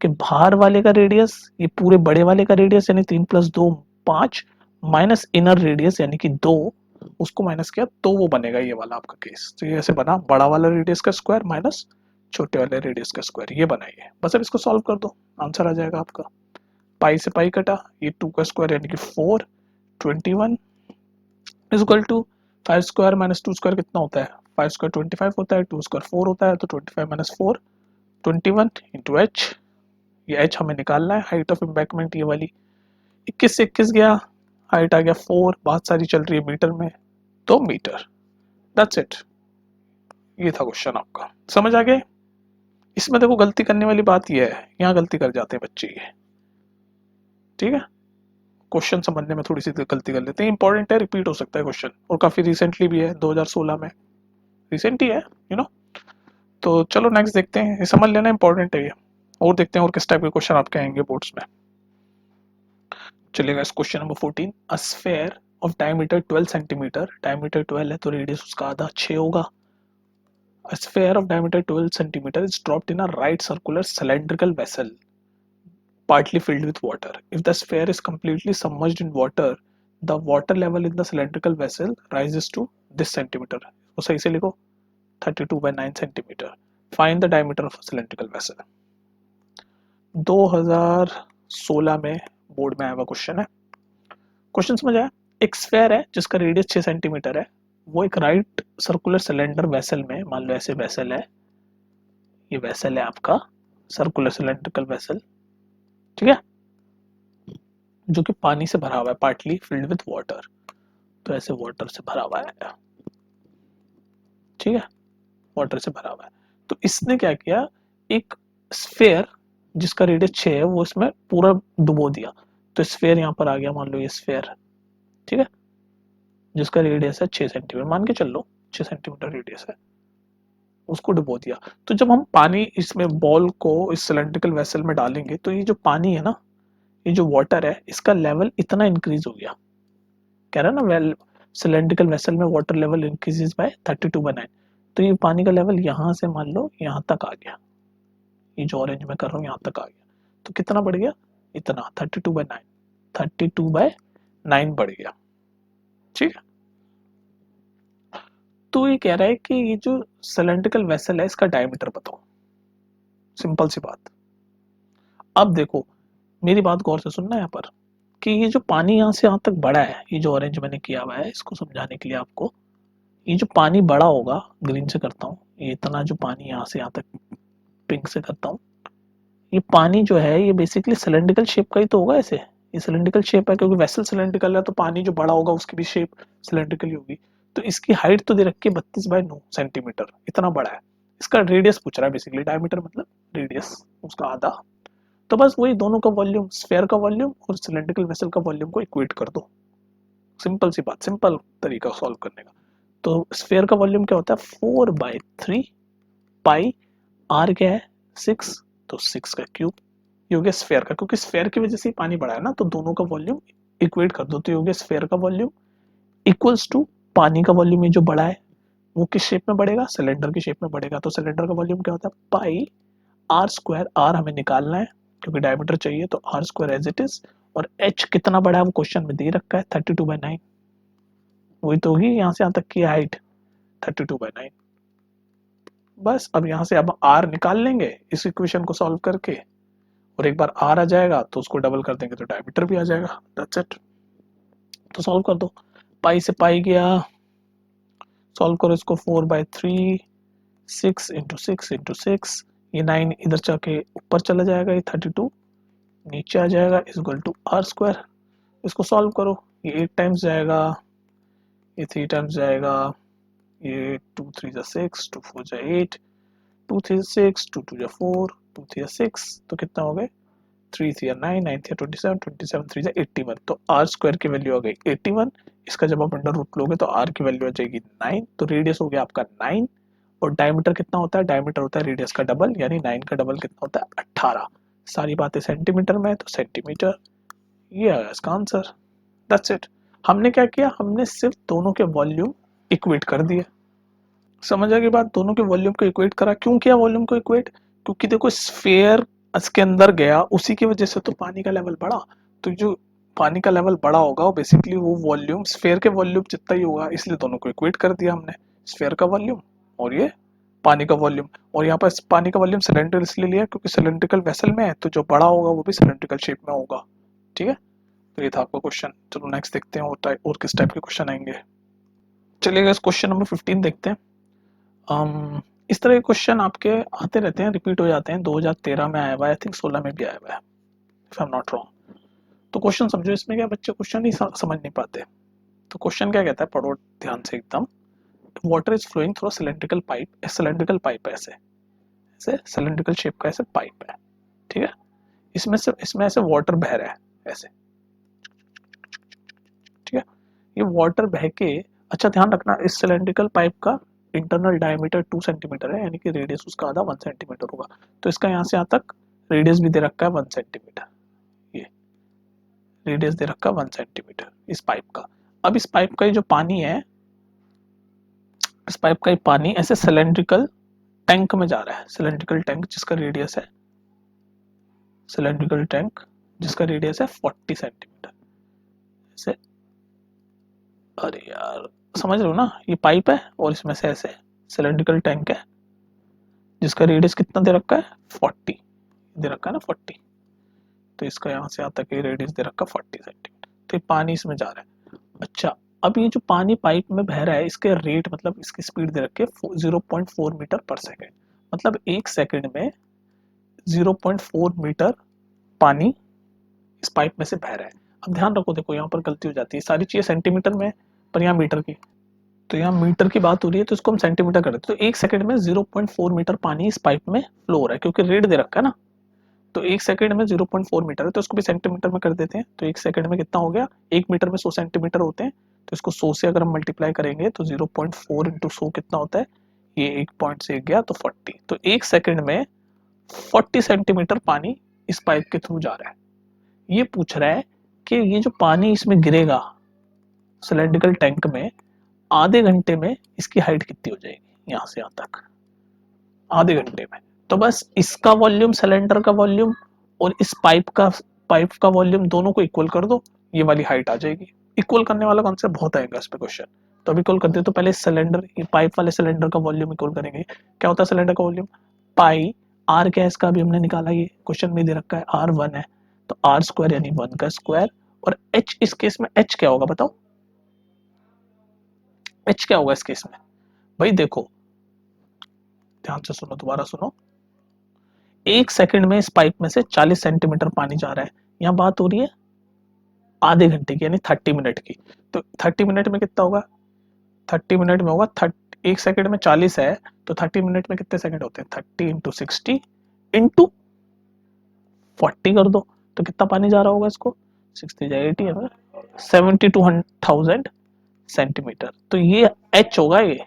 कि बाहर वाले का रेडियस, ये पूरे बड़े वाले का रेडियस यानी 3 प्लस 2 5, माइनस इनर रेडियस यानी कि 2, उसको माइनस किया तो वो बनेगा ये वाला आपका केस। तो ये ऐसे बना, बड़ा वाला रेडियस का स्क्वायर माइनस छोटे वाले रेडियस का स्क्वायर, ये बनाइए। बस अब इसको सॉल्व कर दो, आंसर आ जाएगा आपका। पाई से पाई कटा, ये 2 का स्क्वायर यानी कि 4, 21 is equal to 5 square minus 2 square कितना होता है, 5 स्क्वायर 25 होता है, 2 स्क्वायर 4 होता है, तो 25 माइनस 4 21 इंटू एच, ये एच हमें निकालना है, हाइट ऑफ एम्बैंकमेंट ये वाली। 21 से 21 गया, हाइट आ गया 4, बात सारी चल रही है मीटर में, तो मीटर। दैट्स इट, ये था क्वेश्चन आपका, समझ आ गए। इसमें देखो गलती करने वाली बात ये है, यहाँ गलती कर जाते हैं बच्चे ये, ठीक है, क्वेश्चन समझने में थोड़ी सी गलती कर लेते हैं। इंपॉर्टेंट है, रिपीट हो सकता है क्वेश्चन, और काफी रिसेंटली भी है, 2016 में रिसेंट ही है, तो चलो नेक्स्ट देखते हैं, ये समझ लेना इंपॉर्टेंट है ये। और देखते हैं और किस टाइप के क्वेश्चन आपके आएंगे बोर्ड्स में। चलेगा इस question number 14, a sphere of diameter 12 centimetre, diameter 12 है तो रेडियस उसका आधा 6 होगा। A sphere of diameter 12 centimeter is dropped in a right circular cylindrical vessel partly filled with water. If the sphere is completely submerged in water, the water level in the cylindrical vessel rises to this centimeter. तो सही से लिखो 32/9 centimeter. Find the diameter of a cylindrical vessel. 2016 में board में आया हुआ question है। Question समझ आया, एक स्फेयर है जिसका रेडियस 6 सेंटीमीटर है, वो एक राइट सर्कुलर सिलेंडर वेसल में, मान लो ऐसे वेसल है, ये वेसल है आपका सर्कुलर सिलेंड्रिकल वेसल, ठीक है, जो कि पानी से भरा हुआ है, पार्टली फिल्ड विद वाटर, तो ऐसे वाटर से भरा हुआ है, ठीक है, वाटर से भरा हुआ है। तो इसने क्या किया, एक स्फेयर जिसका रेडियस 6 है वो इसमें पूरा डुबो दिया, तो स्फेयर यहाँ पर आ गया, मान लो ये स्फेयर, ठीक है, जिसका रेडियस है 6 सेंटीमीटर, मान के चल लो 6 सेंटीमीटर रेडियस है, उसको डुबो दिया। तो जब हम पानी इसमें बॉल को इस सिलेंड्रिकल वेसल में डालेंगे, तो ये जो पानी है ना, ये जो वाटर है, इसका लेवल इतना इंक्रीज हो गया, कह रहा है ना, वेल सिलेंड्रिकल वेसल में वाटर लेवल इंक्रीजेस बाय 32/9, तो ये पानी का लेवल यहाँ से मान लो यहाँ तक आ गया, ये जो ऑरेंज में कर रहा हूँ यहाँ तक आ गया, तो कितना बढ़ गया, इतना 32/9, 32/9 बढ़ गया, ठीक है। तो ये कह रहा है कि ये जो सिलेंड्रिकल वेसल है इसका डायमीटर बताओ, सिंपल सी बात। अब देखो मेरी बात गौर से सुनना यहाँ पर, कि ये जो पानी यहाँ से यहाँ तक बढ़ा है, ये जो ऑरेंज मैंने किया हुआ है इसको समझाने के लिए आपको, ये जो पानी बड़ा होगा, ग्रीन से करता हूँ, ये इतना जो पानी यहाँ से यहाँ तक पिंक से करता हूँ, ये पानी जो है ये बेसिकली सिलेंड्रिकल शेप का ही तो होगा ऐसे, ये सिलेंड्रिकल शेप है क्योंकि वेसल सिलेंड्रिकल है, तो पानी जो बड़ा होगा उसकी भी शेप सिलेंड्रिकल ही होगी। तो इसकी हाइट तो दे रखी है 32/9 सेंटीमीटर, इतना बड़ा है। इसका रेडियस पूछ रहा है बेसिकली, डायमीटर मतलब रेडियस उसका आधा। तो बस वही दोनों का वॉल्यूम, स्फेयर का वॉल्यूम और सिलेंड्रिकल वेसल का वॉल्यूम को इक्वेट कर दो, सिंपल सी बात, सिंपल तरीका सॉल्व करने का। तो स्फीयर का वॉल्यूम क्या होता है 4/3 पाई, आर क्या है 6, तो 6 का क्यूब। ये हो गया स्फीयर का, क्योंकि स्फीयर की वजह से ही पानी बढ़ा है ना, तो दोनों का वॉल्यूम इक्वेट कर दो, तो ये हो गया स्फीयर का वॉल्यूम इक्वल्स टू पानी का वॉल्यूम। ये जो बड़ा है वो किस शेप में बढ़ेगा, सिलेंडर की शेप में बढ़ेगा। तो सिलेंडर का वॉल्यूम क्या होता है पाई आर स्क्वायर, आर हमें निकालना है क्योंकि डायमीटर चाहिए, तो r square as it is. और एच कितना बड़ा है वो क्वेश्चन में दे रखा है 32/9, वही तो होगी यहाँ से यहाँ तक की हाइट 32/9। बस अब यहाँ से अब आर निकाल लेंगे इस इक्वेशन को सॉल्व करके, और एक बार आर आ जाएगा तो उसको डबल कर देंगे तो डायमीटर भी आ जाएगा, दैट्स इट। तो सॉल्व कर दो, पाई से पाई गया, सॉल्व करो इसको 4/3, 6 × 6 × 6, ये 9 इधर जाके ऊपर चला जाएगा, ये 32 नीचे आ जाएगा, is equal to r square. इसको सॉल्व करो, ये 8 टाइम्स जाएगा, ये 3 टाइम्स जाएगा, ये 2 3 जा 6, 2 4 जा 8, 2 3 6, 2 2 जा 4, 2 3 6, तो कितना हो गए 3 3 9, 9 3 27, 27 3 जा 81, तो आर स्क्वायर की वैल्यू आ गई 81। इसका जब आप अंडर रूट लोगे तो आर की वैल्यू आ जाएगी 9, तो रेडियस हो गया आपका 9। और डायमीटर कितना होता है, डायमीटर होता है रेडियस का डबल, यानी 9 का डबल कितना होता है 18। सारी बातें सेंटीमीटर में, तो सेंटीमीटर, ये आया इसका आंसर, दैट्स इट। हमने क्या किया, हमने सिर्फ दोनों के वॉल्यूम इक्वेट कर दिए। समझ आ गई बात, दोनों के वॉल्यूम को इक्वेट करा। क्यों किया वॉल्यूम को इक्वेट, क्योंकि देखो स्फीयर इसके अंदर गया, उसी की वजह से तो पानी का लेवल बढ़ा। तो जो पानी का लेवल बड़ा होगा वो बेसिकली वो वॉल्यूम स्फीयर के वॉल्यूम जितना ही होगा, इसलिए दोनों को इक्वेट कर दिया हमने, स्फीयर का वॉल्यूम और ये पानी का वॉल्यूम। और यहाँ पर पानी का वॉल्यूम सिलेंडर इसलिए लिया क्योंकि सिलेंड्रिकल वेसल में है, तो जो बड़ा होगा वो भी सिलेंड्रिकल शेप में होगा, ठीक है। तो ये था आपका क्वेश्चन। चलो नेक्स्ट देखते हैं और किस टाइप के क्वेश्चन आएंगे। चलिएगा इस क्वेश्चन नंबर 15 देखते हैं। इस तरह के क्वेश्चन आपके आते रहते हैं, रिपीट हो जाते हैं। 2013 में आया हुआ है, आई थिंक 16 में भी आया हुआ है, if I am not wrong. तो क्वेश्चन समझो, इसमें क्या बच्चे क्वेश्चन ही समझ नहीं पाते। तो क्वेश्चन क्या कहता है, पढ़ो ध्यान से एकदम। Water is flowing through cylindrical pipe, cylindrical pipe है, ऐसे ऐसे सिलेंड्रिकल शेप का ऐसे पाइप है, ठीक है। इसमें ऐसे वाटर बह रहा है ऐसे, ठीक है। ये वाटर बह के, अच्छा ध्यान रखना इस सिलेंड्रिकल पाइप का इंटरनल डायमीटर 2 सेंटीमीटर है, यानी कि रेडियस उसका आधा 1 सेंटीमीटर होगा। तो इसका यहाँ से यहाँ तक रेडियस भी दे रखा है 1 सेंटीमीटर, ये रेडियस दे रखा है 1 सेंटीमीटर इस पाइप का। अब इस पाइप का ये जो पानी है, इस पाइप का ये पानी ऐसे सिलेंड्रिकल टैंक में जा रहा है, सिलेंड्रिकल टैंक जिसका रेडियस है, सिलेंड्रिकल टैंक जिसका रेडियस है 40 सेंटीमीटर ऐसे। अरे यार समझ रहे हो ना, ये पाइप है और इसमें से ऐसे सिलेंड्रिकल टैंक है जिसका रेडियस कितना दे रखा है 40 दे रखा है ना 40। तो इसका यहाँ से यहाँ तक ये रेडियस दे रखा है 40 सेंटीमीटर। तो ये पानी इसमें जा रहा है। अच्छा, अब ये जो पानी पाइप में बह रहा है, इसके रेट मतलब इसकी स्पीड दे रखी है 0.4 मीटर पर सेकेंड, मतलब एक सेकेंड में 0.4 मीटर पानी इस पाइप में से बह रहा है। अब ध्यान रखो, देखो यहाँ पर गलती हो जाती है, सारी चीजें सेंटीमीटर में, पर यहाँ मीटर की, तो यहाँ मीटर की बात हो रही है तो इसको हम सेंटीमीटर कर देते हैं। तो एक सेकंड में 0.4 मीटर पानी इस पाइप में फ्लो हो रहा है, क्योंकि रेट दे रखा है ना। तो एक सेकंड में 0.4 मीटर है, तो इसको भी सेंटीमीटर में कर देते हैं। तो एक सेकंड में कितना हो गया, एक मीटर में 100 सेंटीमीटर होते हैं, तो इसको 100 से अगर हम मल्टीप्लाई करेंगे तो 0.4 इंटू 100 कितना होता है, ये एक पॉइंट से गया तो 40। तो एक सेकंड में 40 सेंटीमीटर पानी इस पाइप के थ्रू जा रहा है। ये पूछ रहा है कि ये जो पानी इसमें गिरेगा सिलेंड्रिकल टैंक में, आधे घंटे में इसकी हाइट कितनी हो जाएगी यहाँ से यहाँ तक, आधे घंटे में। तो बस इसका वॉल्यूम, सिलेंडर का वॉल्यूम और इस पाइप का वॉल्यूम दोनों को इक्वल कर दो, ये वाली हाइट आ जाएगी। इक्वल करने वाला कॉन्सेप्ट बहुत आएगा इस पे क्वेश्चन। तो अब इक्वल करते हैं, तो पहले सिलेंडर, ये पाइप वाले सिलेंडर का वॉल्यूम इक्वल करेंगे। क्या होता है सिलेंडर का वॉल्यूम, पाई आर क्या है इसका अभी हमने निकाला, ये क्वेश्चन में दे रखा है आर 1 है, तो आर स्क्वायर यानी 1 का स्क्वायर। और एच, इस केस में एच क्या होगा बताओ, एच क्या होगा इस केस में भाई, देखो ध्यान से सुनो, दोबारा सुनो। एक सेकंड में इस पाइप में से 40 सेंटीमीटर पानी जा रहा है, यहाँ बात हो रही है आधे घंटे की, यानी 30 मिनट की। तो 30 मिनट में कितना होगा, 30 मिनट में होगा एक सेकंड में 40 है, तो 30 मिनट में कितने सेकंड होते हैं, 30 इंटू 60 इंटू 40 कर दो, तो कितना पानी जा रहा होगा इसको, 60 80 है 72,000 सेंटीमीटर। तो ये एच होगा, ये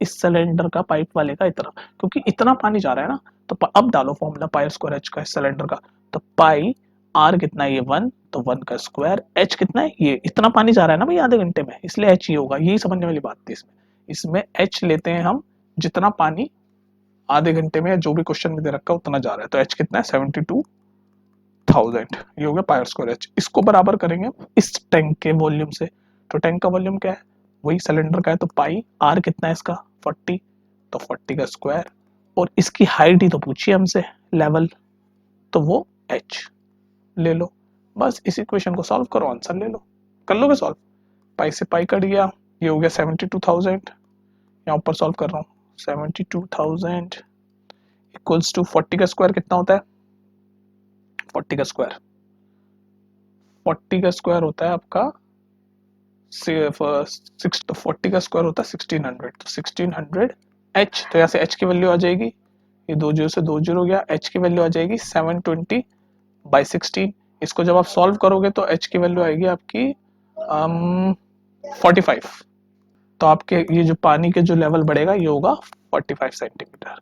इस सिलेंडर का, पाइप वाले का इतना, क्योंकि इतना पानी जा रहा है ना। तो अब डालो फॉर्मूला पाई स्क्वायर एच का इस सिलेंडर का। तो पाई आर कितना है, ये 1, तो 1 का स्क्वायर। एच कितना है, ये इतना पानी जा रहा है ना भाई आधे घंटे में, इसलिए एच ये होगा। यही समझने वाली बात थी इसमें। इसमें एच लेते हैं हम, जितना पानी आधे घंटे में जो भी क्वेश्चन में दे रखा है उतना जा रहा है। तो एच कितना है, 72,000। ये हो गया पाई स्क्वायर एच। इसको बराबर करेंगे इस टैंक के वॉल्यूम से। तो टैंक का वॉल्यूम क्या है, वही सिलेंडर का है। तो पाई आर कितना है इसका, 40, तो 40 का स्क्वायर। और इसकी हाइट ही तो पूछी हमसे, लेवल, तो वो एच ले लो। बस इस इक्वेशन को सॉल्व करो, आंसर ले लो। कर लोगे सॉल्व? पाई से पाई कट गया, ये हो गया 72,000। यहाँ ऊपर सॉल्व कर रहा हूँ, 72,000 इक्वल्स टू 40 का स्क्वायर कितना होता है, 40 का स्क्वायर, 40 का स्क्वायर होता है आपका 6, तो 40 का स्क्वायर होता है 1600। तो 1600 एच, तो यहाँ से एच की वैल्यू आ जाएगी, ये 2 जीरो से 2 जीरो हो गया। एच की वैल्यू आ जाएगी 720/16। इसको जब आप सॉल्व करोगे तो एच की वैल्यू आएगी आपकी 45। तो आपके ये जो पानी के जो लेवल बढ़ेगा ये होगा 45 सेंटीमीटर।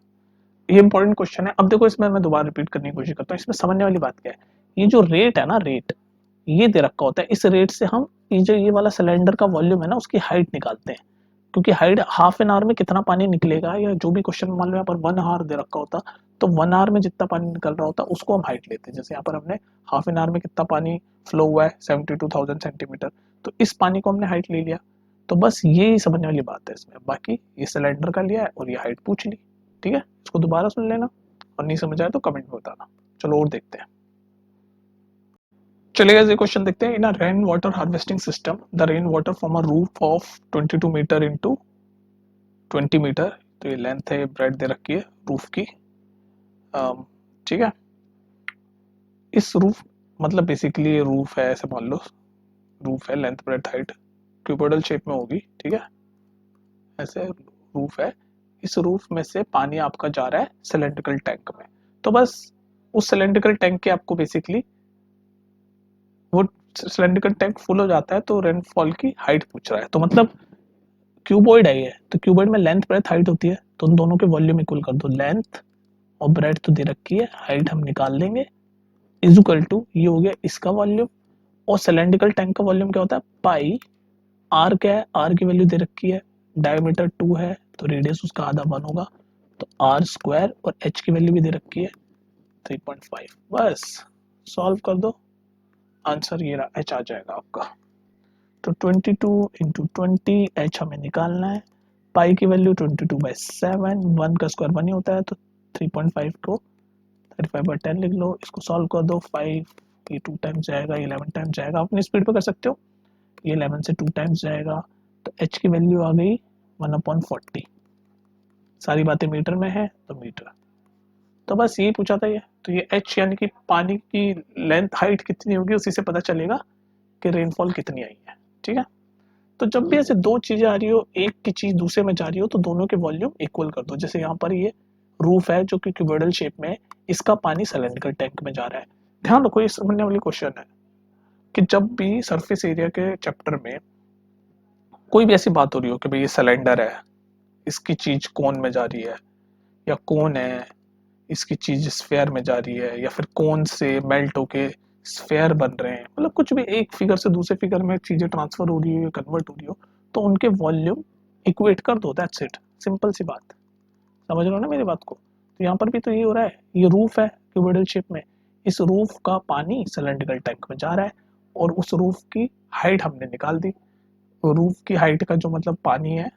ये इंपॉर्टेंट क्वेश्चन है। अब देखो इसमें मैं दोबारा रिपीट करने की कोशिश करता हूँ। इसमें समझने वाली बात क्या है, ये जो रेट है ना, रेट ये दे रखा होता है। इस रेट से हम ये जो ये वाला सिलेंडर का वॉल्यूम है ना, उसकी हाइट निकालते हैं। क्योंकि हाइट हाफ एन आवर में कितना पानी निकलेगा, या जो भी क्वेश्चन मान लो यहाँ पर 1 आवर दे रखा होता, तो 1 आवर में जितना पानी निकल रहा होता उसको हम हाइट लेते हैं। जैसे यहाँ पर हमने हाफ एन आवर में कितना पानी फ्लो हुआ है, 72,000 सेंटीमीटर, तो इस पानी को हमने हाइट ले लिया। तो बस यही समझने वाली बात है इसमें। बाकी ये सिलेंडर का लिया है और ये हाइट पूछ ली, ठीक है। इसको दोबारा सुन लेना, और नहीं समझ आए तो कमेंट में बताना। चलो और देखते हैं। चलिए ये क्वेश्चन देखते हैं। In a rain water harvesting system the rain water from a roof of 22 metre into 20 metre. तो ये लेंथ है, ब्रेड दे रखी है रूफ की, ठीक है। इस रूफ, मतलब बेसिकली ये रूफ है, ऐसे मान लो रूफ है, length bread height cuboidal shape में होगी, ठीक है। ऐसे रूफ है, इस रूफ में से पानी आपका जा रहा है सिलेंड्रिकल टैंक में। तो बस उस सिलेंड्रिकल टैंक के आपको बेसिकली, वो सिलेंड्रिकल टैंक फुल हो जाता है तो रेनफॉल की हाइट पूछ रहा है। तो मतलब क्यूबॉइड है ये, तो क्यूबॉइड में लेंथ ब्रेथ हाइट होती है, तो उन दोनों के वॉल्यूम इक्वल कर दो। लेंथ और ब्रेथ तो दे रखी है, हाइट हम निकाल लेंगे, इज इक्वल टू, ये हो गया इसका वॉल्यूम। और सिलेंड्रिकल टैंक का वॉल्यूम क्या होता है, पाई। आर क्या है, आर की वैल्यू दे रखी है, डायमीटर 2 है तो रेडियस उसका आधा 1 होगा, तो आर स्क्वायर। और एच की वैल्यू भी दे रखी है 3.5। बस सॉल्व कर दो, आंसर ये रहा, एच आ जाएगा आपका। तो 22 इंटू 20 एच हमें निकालना है। पाई की वैल्यू 22/7, 1 का स्क्वायर 1 ही होता है, तो 3.5 को 35/10 लिख लो। इसको सॉल्व कर दो, 5 ये 2 टाइम्स जाएगा, 11 टाइम्स जाएगा। अपनी स्पीड पे कर सकते हो, ये 11 से 2 टाइम्स जाएगा। तो एच की वैल्यू आ गई 1/40। सारी बातें मीटर में है तो मीटर। तो बस यही पूछा था ये। तो ये एच यानी कि पानी की लेंथ हाइट कितनी होगी, उसी से पता चलेगा कि रेनफॉल कितनी आई है, ठीक है। तो जब भी ऐसे दो चीजें आ रही हो, एक की चीज दूसरे में जा रही हो, तो दोनों के वॉल्यूम इक्वल कर दो। जैसे यहाँ पर ये रूफ है जो कि क्यूबोइडल शेप में है, इसका पानी सिलेंडर टैंक में जा रहा है। ध्यान रखो, ये समझने वाली क्वेश्चन है कि जब भी सरफेस एरिया के चैप्टर में कोई भी ऐसी बात हो रही हो कि भाई ये सिलेंडर है, इसकी चीज कोन में जा रही है, या कोन है, इसकी चीज स्फेयर में जा रही है, या फिर कोन से मेल्ट होके स्फेयर बन रहे हैं, मतलब कुछ भी एक फिगर से दूसरे फिगर में चीजें ट्रांसफर हो रही हो, कन्वर्ट हो रही हो, तो उनके वॉल्यूम इक्वेट कर दो, दैट्स इट। सिंपल सी बात, समझ रहे हो ना मेरी बात को। तो यहाँ पर भी तो ये हो रहा है, ये रूफ है क्यूबोइडल शेप में, इस रूफ का पानी सिलेंड्रिकल टैंक में जा रहा है, और उस रूफ की हाइट हमने निकाल दी। रूफ की हाइट का जो मतलब पानी है,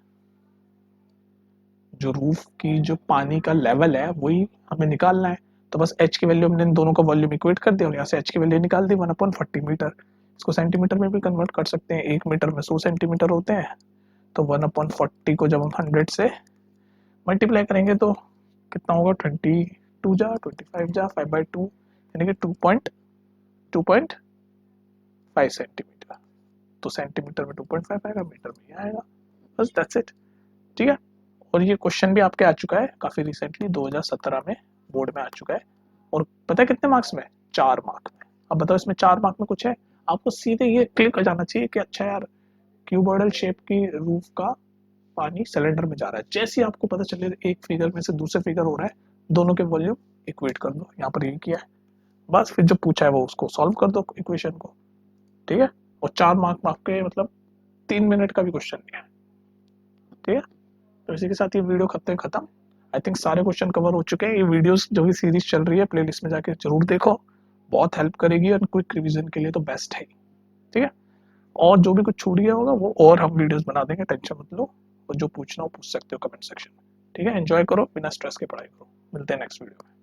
जो रूफ की जो पानी का लेवल है वही हमें निकालना है। तो बस एच की वैल्यू हमने इन दोनों का वॉल्यूम इक्वेट कर दिया, और यहाँ से एच की वैल्यू निकाल दी 1/40 मीटर। इसको सेंटीमीटर में भी कन्वर्ट कर सकते हैं, 1 मीटर में 100 सेंटीमीटर होते हैं। तो 1/40 को जब हम 100 से मल्टीप्लाई करेंगे तो कितना होगा, 22 जा 25 जा 5/2, यानी कि 2.5 सेंटीमीटर। तो सेंटीमीटर में 2.5 आएगा, मीटर में ये आएगा। बस दैट्स इट, ठीक है। और ये क्वेश्चन भी आपके आ चुका है काफी रिसेंटली, 2017 में बोर्ड में आ चुका है। और पता है कितने मार्क्स में, 4 मार्क में। अब बताओ इसमें 4 मार्क में कुछ है। आपको सीधे ये क्लिक हो जाना चाहिए कि अच्छा यार क्यूबॉइडल शेप की रूफ का पानी सिलेंडर में जा रहा है। जैसे ही आपको पता चले एक फिगर में से दूसरे फिगर हो रहा है, दोनों के वॉल्यूम इक्वेट कर दो। यहाँ पर यही किया है, बस फिर जो पूछा है वो उसको सॉल्व कर दो इक्वेशन को, ठीक है। और 4 मार्क मार्क के मतलब 3 मिनट का भी क्वेश्चन नहीं है, ठीक है। तो इसी के साथ ये वीडियो खत्म। आई थिंक सारे क्वेश्चन कवर हो चुके हैं। ये वीडियोस जो भी सीरीज चल रही है प्लेलिस्ट में जाके जरूर देखो, बहुत हेल्प करेगी और क्विक रिवीजन के लिए तो बेस्ट है, ठीक है। और जो भी कुछ छूट गया होगा वो और हम वीडियोस बना देंगे, टेंशन मत लो। और जो पूछना हो पूछ सकते हो कमेंट सेक्शन में, ठीक है। एंजॉय करो, बिना स्ट्रेस के पढ़ाई करो। मिलते हैं नेक्स्ट वीडियो में।